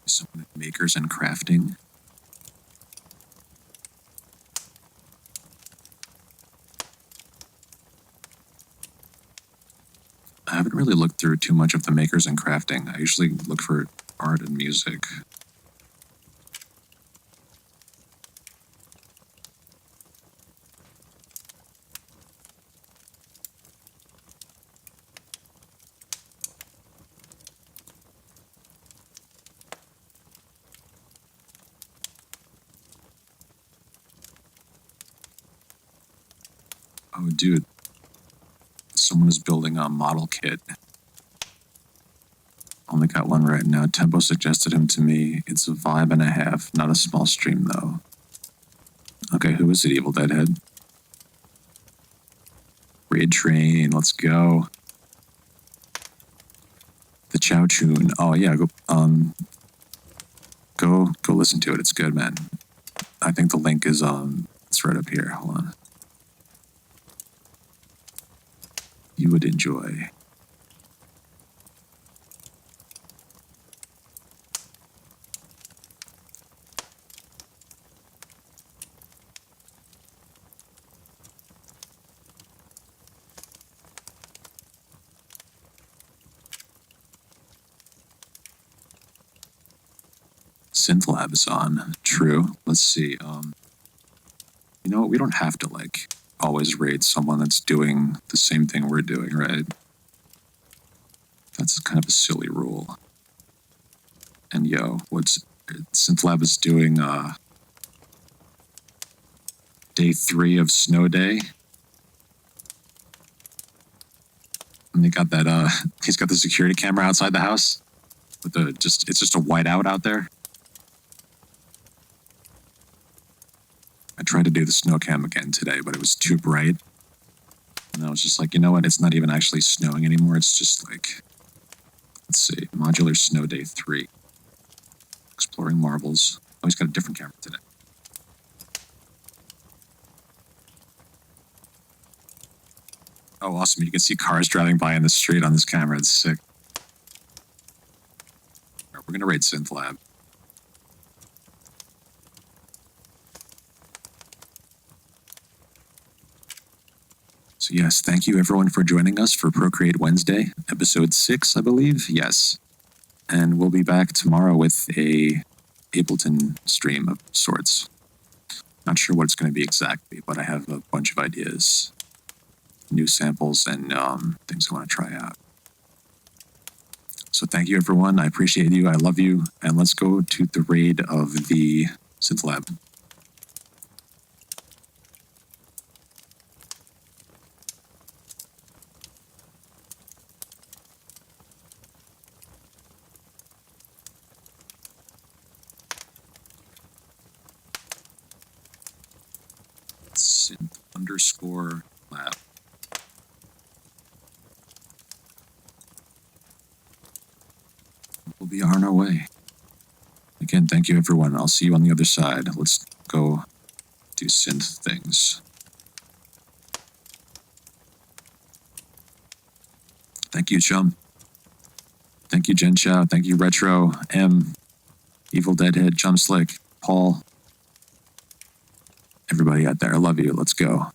Someone at Makers and Crafting. I haven't really looked through too much of the Makers and Crafting. I usually look for art and music. Oh, dude. Someone is building a model kit. Only got one right now. Tempo suggested him to me. It's a vibe and a half. Not a small stream, though. Okay, who is it, Evil Deadhead? Raid Train, let's go. The Chow Tune. Oh, yeah, go listen to it. It's good, man. I think the link is, it's right up here. Hold on. You would enjoy. Synth Lab is on. True. Let's see. You know what? We don't have to, like, always raid someone that's doing the same thing we're doing, right? That's kind of a silly rule. And yo, Synth is doing day 3 of Snow Day. And they got that he's got the security camera outside the house with it's just a whiteout out there. I tried to do the snow cam again today, but it was too bright. And I was just like, you know what? It's not even actually snowing anymore. It's just like, let's see, modular snow day 3. Exploring marbles. Oh, he's got a different camera today. Oh, awesome. You can see cars driving by in the street on this camera. It's sick. All right, we're going to raid Synth Lab. So yes, thank you everyone for joining us for Procreate Wednesday, episode 6, I believe. Yes. And we'll be back tomorrow with a Ableton stream of sorts. Not sure what it's going to be exactly, but I have a bunch of ideas, new samples, and things I want to try out. So thank you everyone. I appreciate you. I love you. And let's go to the raid of the Synth Lab. Synth_lab. We'll be on our way. Again, thank you everyone. I'll see you on the other side. Let's go do synth things. Thank you, Chum. Thank you, Jen Chow. Thank you, Retro, M, Evil Deadhead, Chum Slick, Paul. Everybody out there, I love you. Let's go.